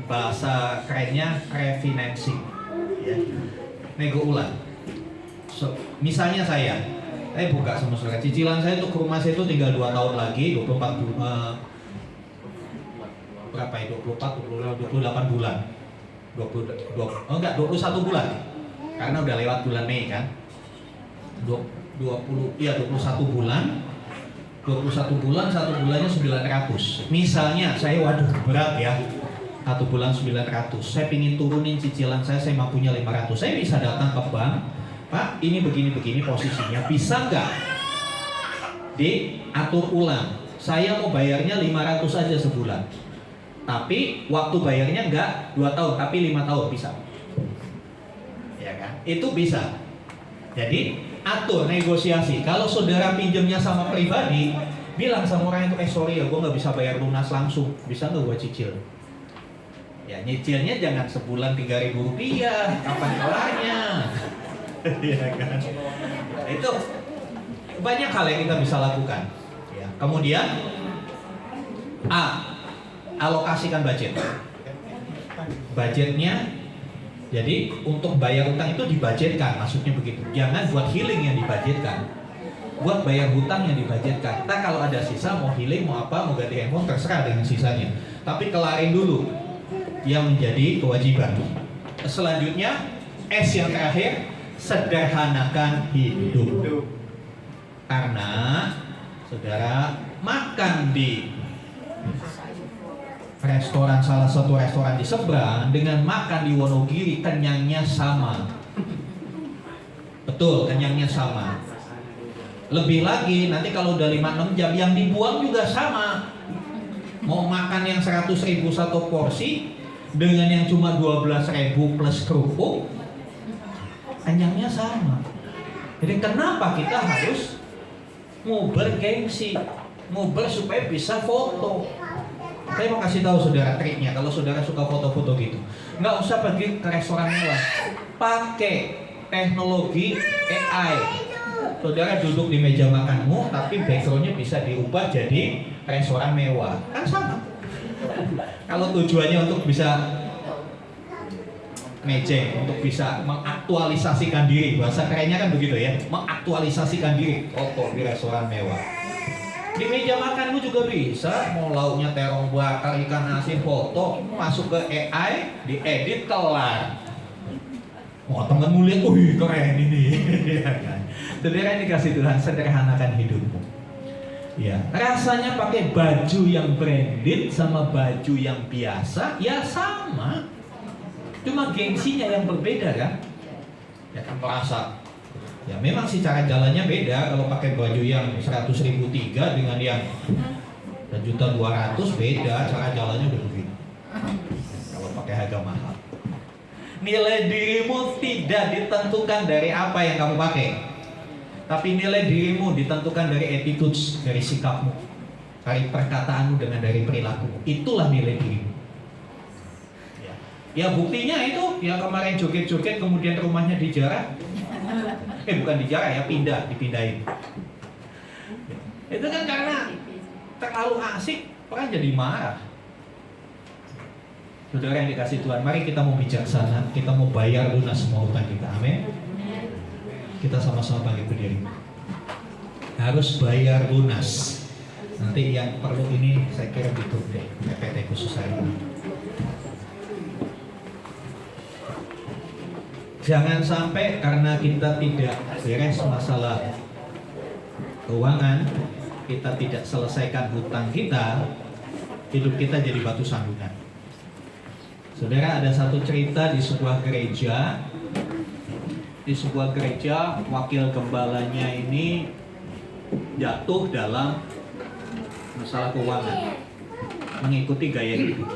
Speaker 3: Bahasa kerennya refinancing. Ya. Nego ulang. Misalnya saya buka sama saudara, cicilan saya untuk rumah saya itu tinggal 2 tahun lagi, 28 bulan. 21 bulan. Karena udah lewat bulan Mei kan. 21 bulan. 21 bulan, 1 bulannya 900. Misalnya saya, waduh berat ya, 1 bulan 900. Saya pingin turunin cicilan saya mampunya 500. Saya bisa datang ke bank, Pak, ini begini-begini posisinya, bisa nggak diatur ulang? Saya mau bayarnya 500 aja sebulan. Tapi waktu bayarnya nggak 2 tahun, tapi 5 tahun, bisa. Ya kan? Itu bisa. Jadi atur negosiasi. Kalau saudara pinjamnya sama pribadi, bilang sama orang itu, sorry ya, gue nggak bisa bayar lunas langsung, bisa nggak gue cicil? Ya nyicilnya jangan sebulan 3.000 rupiah, kapan kelarnya? Ya kan? Itu banyak hal yang kita bisa lakukan. Ya. Kemudian alokasikan budget. Budgetnya, jadi untuk bayar utang itu dibudgetkan, maksudnya begitu. Jangan buat healing yang dibudgetkan, buat bayar hutang yang dibudgetkan. Nah kalau ada sisa, mau healing, mau apa, mau ganti handphone, terserah dengan sisanya. Tapi kelarin dulu yang menjadi kewajiban. Selanjutnya, yang terakhir, sederhanakan hidup. Karena saudara makan di restoran, salah satu restoran di seberang, dengan makan di Wonogiri kenyangnya sama. Betul, kenyangnya sama. Lebih lagi nanti kalau udah 5-6 jam yang dibuang juga sama. Mau makan yang 100.000 satu porsi dengan yang cuma 12.000 plus kerupuk, kenyangnya sama. Jadi kenapa kita harus nguber gengsi, nguber supaya bisa foto? Saya mau kasih tahu saudara triknya. Kalau saudara suka foto-foto gitu, nggak usah pergi ke restoran mewah, pakai teknologi AI. Saudara duduk di meja makanmu, tapi backgroundnya bisa diubah jadi restoran mewah, kan sama. Kalau tujuannya untuk bisa mejeng untuk bisa mengaktualisasikan diri. Bahasa kerennya kan begitu ya, mengaktualisasikan diri. Foto di restoran mewah. Di meja makanmu juga bisa, mau lauknya terong bakar, ikan asin, foto, masuk ke AI, diedit, kelar. Mau temenmu lihat, wih keren ini. Ya kan? Saudara yang dikasih Tuhan, sederhanakan hidupmu. Ya, rasanya pakai baju yang branded sama baju yang biasa, ya sama. Cuma gengsinya yang berbeda kan? Ya kan merasa. Ya memang sih cara jalannya beda. Kalau pakai baju yang 100.003 dengan yang 1.200.000 beda. Cara jalannya udah begini. Kalau pakai harga mahal. Nilai dirimu tidak ditentukan dari apa yang kamu pakai, tapi nilai dirimu ditentukan dari attitudes, dari sikapmu, dari perkataanmu dengan dari perilakumu. Itulah nilai dirimu. Ya buktinya itu yang kemarin joget-joget kemudian rumahnya dijarah. Bukan dijarah ya, dipindahin. Itu kan karena terlalu asik, orang jadi marah. Saudara yang dikasih Tuhan, mari kita mau bijaksana, kita mau bayar lunas semua hutang kita. Amin. Kita sama-sama bangkit berdiri. Harus bayar lunas. Nanti yang perlu ini saya kira ditutup deh, PPT khusus hari ini. Jangan sampai karena kita tidak beres masalah keuangan, kita tidak selesaikan hutang kita, hidup kita jadi batu sandungan. Saudara, ada satu cerita di sebuah gereja. Di sebuah gereja, wakil gembalanya ini jatuh dalam masalah keuangan, mengikuti gaya hidup.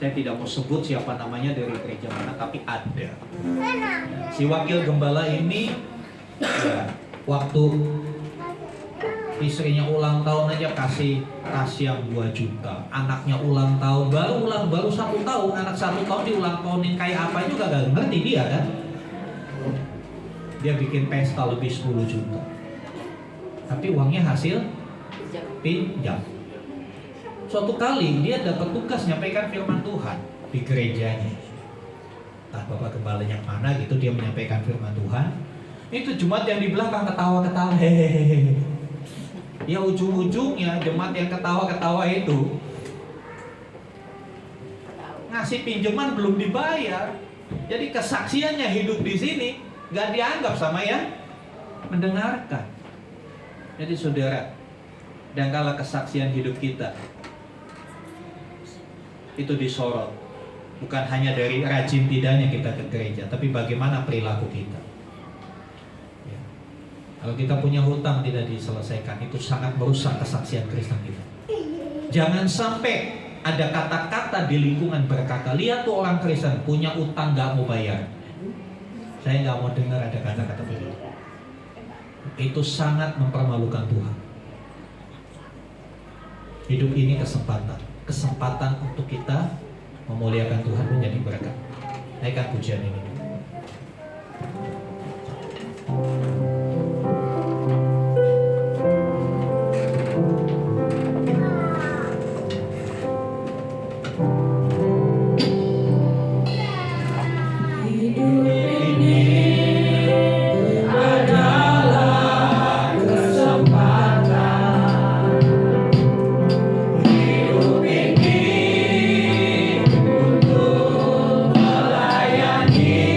Speaker 3: Saya tidak mau sebut siapa namanya dari gereja mana, tapi ada. Si wakil gembala ini, ya, waktu istrinya ulang tahun aja kasih tas yang 2 juta. Anaknya ulang tahun, baru 1 tahun, anak 1 tahun diulang tahunin kayak apa juga gak ngerti dia kan. Dia bikin pesta lebih 10 juta. Tapi uangnya hasil pinjam. Suatu kali dia dapat tugas nyampaikan firman Tuhan di gerejanya. Entah bapak gembala yang mana gitu, dia menyampaikan firman Tuhan. Itu jemaat yang di belakang ketawa-ketawa, hehehe. Ya ujung-ujungnya jemaat yang ketawa-ketawa itu ngasih pinjaman belum dibayar. Jadi kesaksiannya hidup di sini gak dianggap sama yang mendengarkan. Jadi saudara, dan kala kesaksian hidup kita itu disorot, bukan hanya dari rajin tidaknya kita ke gereja, tapi bagaimana perilaku kita. Ya. Kalau kita punya hutang tidak diselesaikan, itu sangat merusak kesaksian Kristen kita. Jangan sampai ada kata-kata di lingkungan berkata, lihat tuh orang Kristen punya utang gak mau bayar. Saya gak mau dengar ada kata-kata begitu. Itu sangat mempermalukan Tuhan. Hidup ini kesempatan untuk kita memuliakan Tuhan menjadi berkat. Naikkan pujian ini.
Speaker 6: Melayani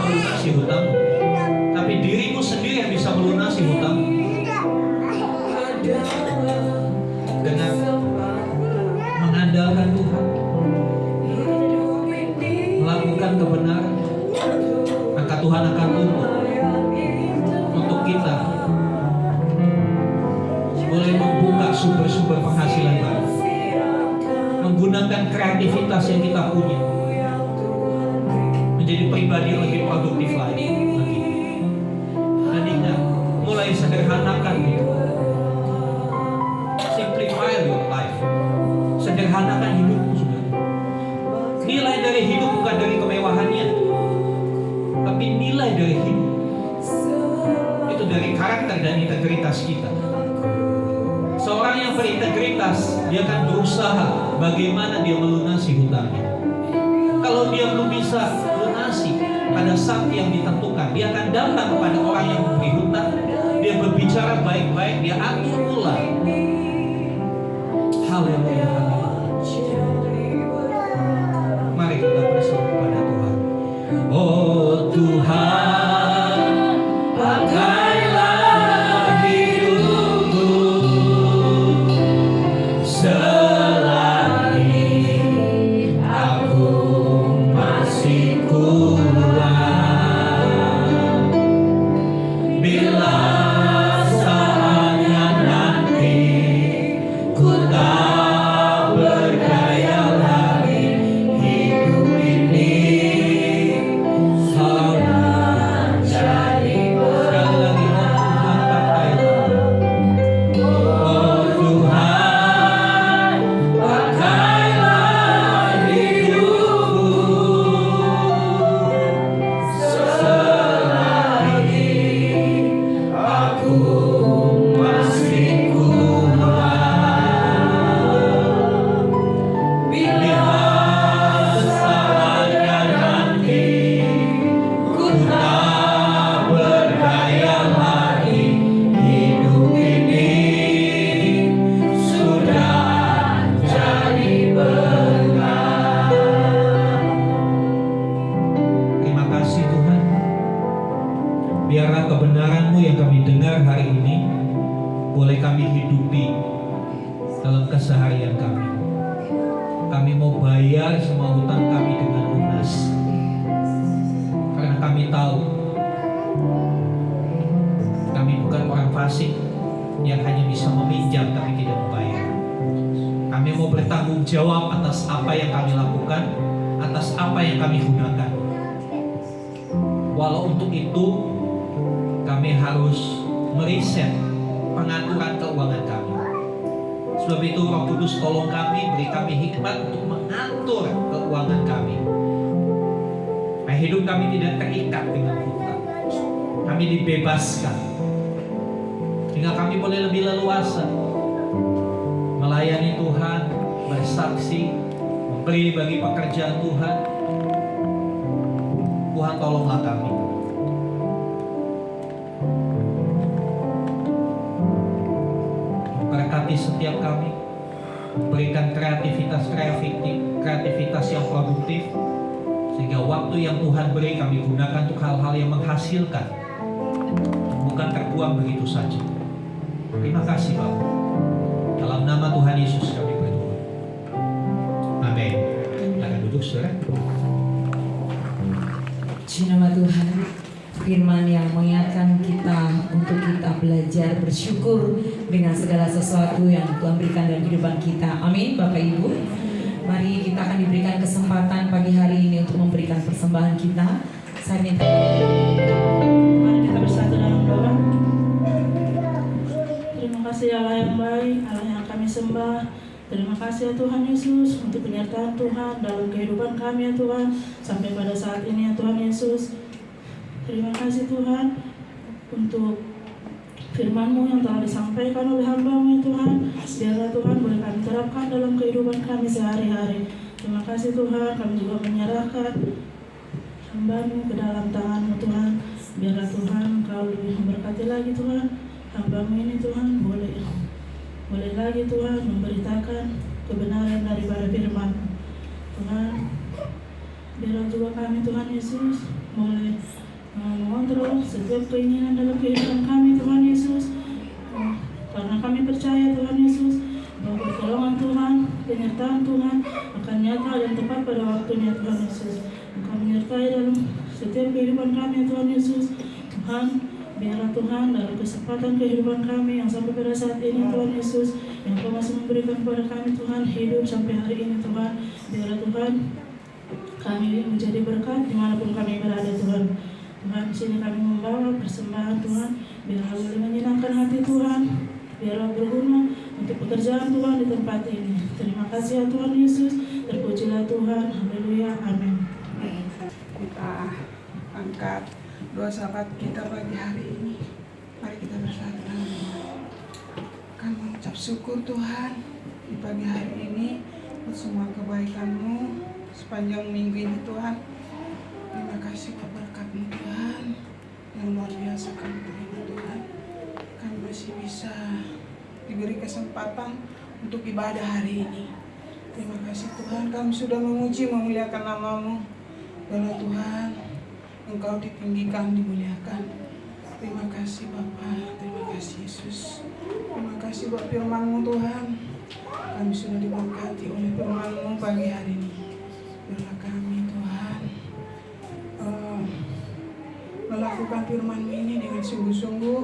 Speaker 3: melunasi hutangmu, tapi dirimu sendiri yang bisa melunasi hutangmu. Dengan mengandalkan Tuhan, melakukan kebenaran, maka Tuhan akan tuntut untuk kita boleh membuka sumber-sumber penghasilan baru, menggunakan kreativitas yang kita punya menjadi pribadi yang lebih produktif lagi. Dan ingat, mulai sederhanakan itu. Simplify your life. Sederhanakan hidupmu, saudara. Nilai dari hidup bukan dari kemewahannya, tapi nilai dari hidup itu dari karakter dan integritas kita. Seorang yang berintegritas, dia akan berusaha bagaimana dia melunasi hutangnya. Kalau dia belum bisa lunasi pada saat yang ditentukan, dia akan datang kepada orang yang memberi hutang. Dia berbicara baik-baik, dia atur ulang. Haleluya. Mari kita berseru kepada Tuhan. Oh Tuhan, pakailah hidupku selagi aku masih kuat. Bila saatnya nanti ku tak berdaya lagi, hidup ini sudah jadi Oh Tuhan, pakailah hidupku selagi aku masih kuat. Bila saatnya nanti ku tak berdaya lagi, hidup ini sudah jadi berkah. Terima kasih Tuhan. Biarlah kebenaran-Mu yang kami dengar hari ini boleh kami hidupi dalam keseharian kami. Kami mau bayar semua hutang kami dengan lunas, karena kami tahu kami bukan orang fasik yang hanya bisa meminjam tapi tidak membayar. Kami mau bertanggung jawab atas apa yang kami lakukan, atas apa yang kami gunakan. Walau untuk itu kami harus meriset pengaturan keuangan kami. Sebab itu Roh Kudus tolong kami, beri kami hikmat untuk mengatur keuangan kami. Supaya hidup kami tidak terikat dengan hutang. Kami dibebaskan, sehingga kami boleh lebih leluasa melayani Tuhan, bersaksi, memberi bagi pekerjaan Tuhan. Tuhan tolonglah kami. Berkati setiap kami, berikan kreativitas yang produktif, sehingga waktu yang Tuhan beri kami gunakan untuk hal-hal yang menghasilkan, bukan terbuang begitu saja. Terima kasih Bapak. Dalam nama Tuhan Yesus kami berdoa. Amin. Silakan duduk saudara.
Speaker 1: Puji nama Tuhan, firman yang mengingatkan kita untuk kita belajar bersyukur dengan segala sesuatu yang Tuhan berikan dalam kehidupan kita. Amin Bapak Ibu. Mari kita akan diberikan kesempatan pagi hari ini untuk memberikan persembahan kita. Saya minta
Speaker 4: Mari kita bersatu dalam doa. Terima kasih Allah yang baik, Allah yang kami sembah. Terima kasih ya Tuhan Yesus untuk penyertaan Tuhan dalam kehidupan kami ya Tuhan sampai pada saat ini ya Tuhan Yesus. Terima kasih Tuhan untuk firman-Mu yang telah disampaikan oleh hamba-Mu ya Tuhan. Biarlah Tuhan boleh kami terapkan dalam kehidupan kami sehari-hari. Terima kasih Tuhan, kami juga menyerahkan hamba-Mu ke dalam tangan-Mu Tuhan. Biarlah Tuhan Kau lebih memberkati lagi Tuhan hamba-Mu ini Tuhan, boleh lagi Tuhan memberitakan kebenaran daripada firman Tuhan. Biarlah juga kami Tuhan Yesus boleh mengontrol setiap keinginan dalam kehidupan kami Tuhan Yesus. Karena kami percaya Tuhan Yesus bahwa pertolongan Tuhan, penyertaan Tuhan akan nyata dan tepat pada waktunya Tuhan Yesus. Engkau menyertai dalam setiap kehidupan kami Tuhan Yesus. Tuhan, biarlah Tuhan dalam kesempatan kehidupan kami yang sampai pada saat ini Tuhan Yesus, yang Kau masih memberikan kepada kami Tuhan hidup sampai hari ini Tuhan. Biarlah Tuhan kami menjadi berkat dimanapun kami berada Tuhan. Tuhan, di sini kami membawa persembahan Tuhan, biarlah boleh menyenangkan hati Tuhan, biarlah berguna untuk pekerjaan Tuhan di tempat ini. Terima kasih ya Tuhan Yesus, terpujilah Tuhan, haleluya, amin.
Speaker 6: Kita angkat doa sahabat kita pagi hari ini. Mari kita bersatu dalam doa. Kami mengucap syukur Tuhan di pagi hari ini untuk semua kebaikan-Mu sepanjang minggu ini Tuhan. Terima kasih buat berkat-Mu Tuhan yang luar biasa kami terima Tuhan. Kami masih bisa diberi kesempatan untuk ibadah hari ini. Terima kasih Tuhan, kami sudah memuji memuliakan nama-Mu. Biarlah Tuhan, Engkau ditinggikan, dimuliakan. Terima kasih Bapa, terima kasih Yesus. Terima kasih buat firman-Mu Tuhan. Kami sudah diberkati oleh firman-Mu pagi hari ini. Biarlah kami Tuhan melakukan firman-Mu ini dengan sungguh-sungguh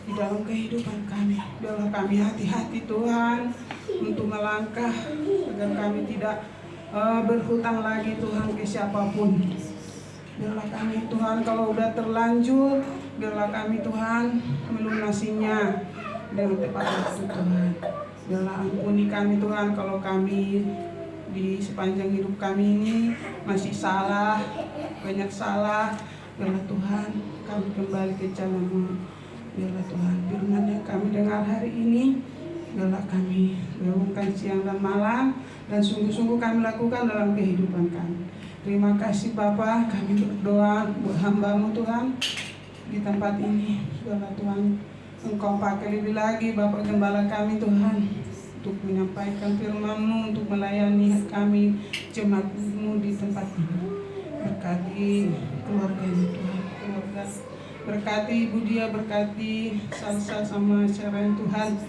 Speaker 6: di dalam kehidupan kami. Biarlah kami hati-hati Tuhan untuk melangkah agar kami tidak berhutang lagi Tuhan ke siapapun. Biarlah kami Tuhan kalau udah terlanjur, biarlah kami Tuhan melunasinya dengan tepat waktu Tuhan. Biarlah ampuni kami Tuhan kalau kami di sepanjang hidup kami ini masih salah, banyak salah. Biarlah Tuhan kami kembali ke jalan-Mu. Biarlah Tuhan firman yang kami dengar hari ini, biarlah kami renungkan siang dan malam, dan sungguh-sungguh kami lakukan dalam kehidupan kami. Terima kasih Bapa, kami berdoa buat hamba-Mu Tuhan di tempat ini. Biarlah Tuhan Engkau pakai lebih lagi Bapak Gembala kami Tuhan untuk menyampaikan firman-Mu, untuk melayani kami jemaat-Mu di tempat ini. Berkati keluarga-Mu Tuhan, keluarga. Berkati Ibu Dia, berkati Salsa sama Sharon Tuhan.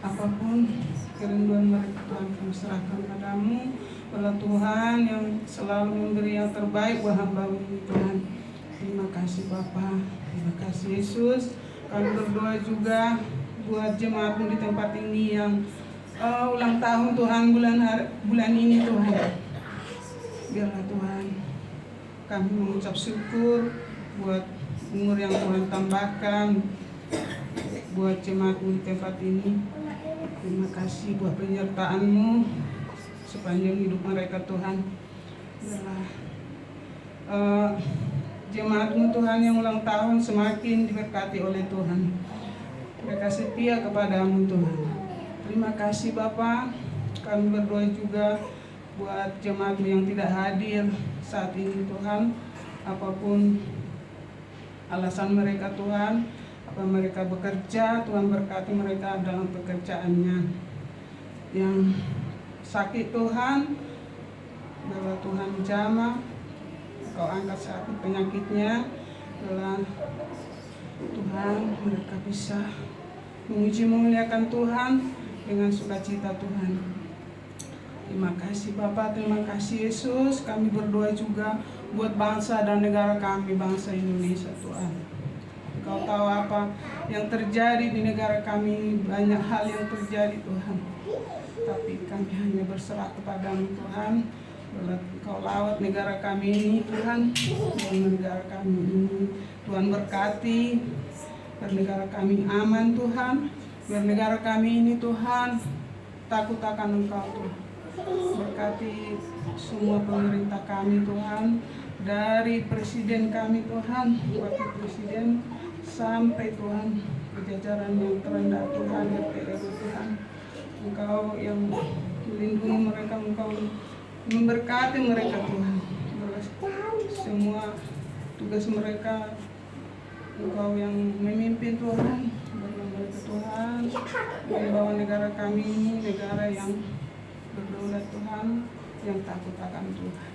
Speaker 6: Apapun kerinduan mereka Tuhan kami serahkan padamu. Biarlah Tuhan yang selalu memberi yang terbaik buat hamba-Mu ini Tuhan. Terima kasih Bapa, terima kasih Yesus. Kami berdoa juga buat jemaat-Mu di tempat ini yang ulang tahun Tuhan bulan ini Tuhan. Biarlah Tuhan kami mengucap syukur buat umur yang Tuhan tambahkan buat jemaat-Mu di tempat ini. Terima kasih buat penyertaan-Mu sepanjang hidup mereka Tuhan. Biarlah jemaat-Mu Tuhan yang ulang tahun semakin diberkati oleh Tuhan. Mereka setia kepada-Mu Tuhan. Terima kasih Bapa. Kami berdoa juga buat jemaat-Mu yang tidak hadir saat ini Tuhan. Apapun alasan mereka Tuhan, apa mereka bekerja, Tuhan berkati mereka dalam pekerjaannya. Yang sakit Tuhan, biarlah Tuhan jamah, Kau angkat sakit penyakitnya. Biarlah Tuhan mereka bisa memuji memuliakan Tuhan dengan sukacita Tuhan. Terima kasih Bapak, terima kasih Yesus. Kami berdoa juga buat bangsa dan negara kami, bangsa Indonesia Tuhan. Kau tahu apa yang terjadi di negara kami, banyak hal yang terjadi Tuhan. Tapi kami hanya berserah kepada-Mu Tuhan. Kau lawat negara kami ini Tuhan, dan negara kami ini Tuhan berkati, biar negara kami aman Tuhan, biar negara kami ini Tuhan takut akan Engkau Tuhan. Berkati semua pemerintah kami Tuhan, dari presiden kami Tuhan, wakil presiden sampai Tuhan kejajaran yang terendah Tuhan, DPR Tuhan. Engkau yang melindungi mereka, Engkau memberkati mereka Tuhan. Semua tugas mereka Engkau yang memimpin Tuhan. Biarlah mereka Tuhan membawa negara kami ini negara yang berdaulat Tuhan, yang takut akan Tuhan.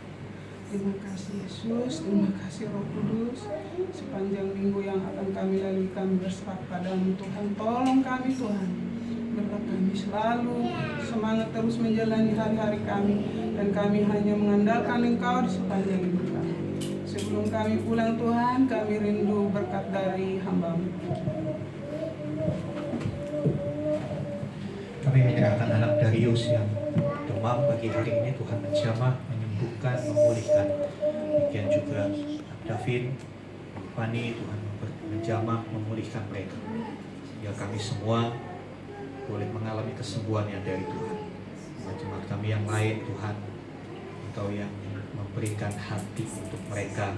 Speaker 6: Terima kasih Yesus, terima kasih Roh Kudus. Sepanjang minggu yang akan kami lalui, kami berserah padamu Tuhan. Tolong kami Tuhan, biarlah kami selalu semangat terus menjalani hari-hari kami, dan kami hanya mengandalkan Engkau di sepanjang hidup kami. Sebelum kami pulang Tuhan, kami rindu berkat dari hamba-Mu.
Speaker 3: Kami menyerahkan anak Darius yang demam pagi hari ini, Tuhan menjamah, menyembuhkan, memulihkan. Demikian juga David, Fani, Tuhan menjamah, memulihkan mereka. Sehingga kami semua boleh mengalami kesembuhan yang dari Tuhan. Jemaat kami yang lain, Tuhan, Engkau yang memberikan hati untuk mereka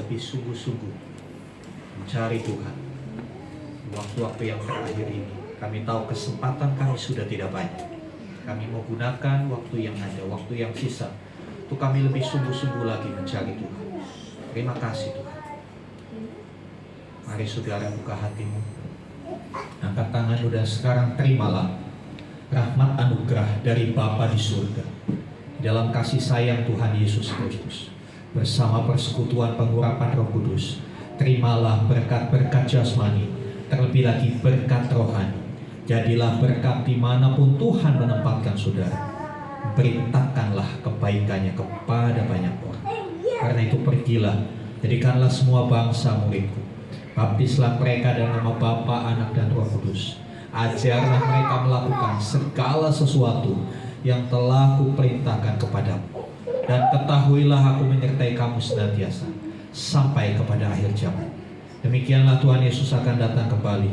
Speaker 3: lebih sungguh-sungguh mencari Tuhan. Di waktu-waktu yang terakhir ini, kami tahu kesempatan kami sudah tidak banyak. Kami mau gunakan waktu yang ada, waktu yang sisa, untuk kami lebih sungguh-sungguh lagi mencari Tuhan. Terima kasih Tuhan. Mari saudara buka hatimu, angkat tanganmu, dan sekarang terimalah rahmat anugerah dari Bapa di surga, dalam kasih sayang Tuhan Yesus Kristus, bersama persekutuan pengurapan Roh Kudus. Terimalah berkat-berkat jasmani, terlebih lagi berkat rohani. Jadilah berkat dimanapun Tuhan menempatkan saudara. Beritakanlah kebaikannya kepada banyak orang. Karena itu pergilah, jadikanlah semua bangsa muridku. Baptislah mereka dalam nama Bapa, Anak, dan Roh Kudus. Ajarlah mereka melakukan segala sesuatu yang telah kuperintahkan kepadamu. Dan ketahuilah aku menyertai kamu senantiasa sampai kepada akhir zaman. Demikianlah Tuhan Yesus akan datang kembali,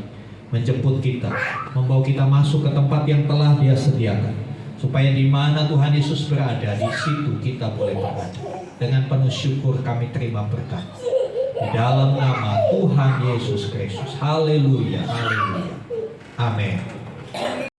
Speaker 3: menjemput kita, membawa kita masuk ke tempat yang telah Dia sediakan, supaya di mana Tuhan Yesus berada, di situ kita boleh berada. Dengan penuh syukur kami terima berkat di dalam nama Tuhan Yesus Kristus. Haleluya, haleluya, amin.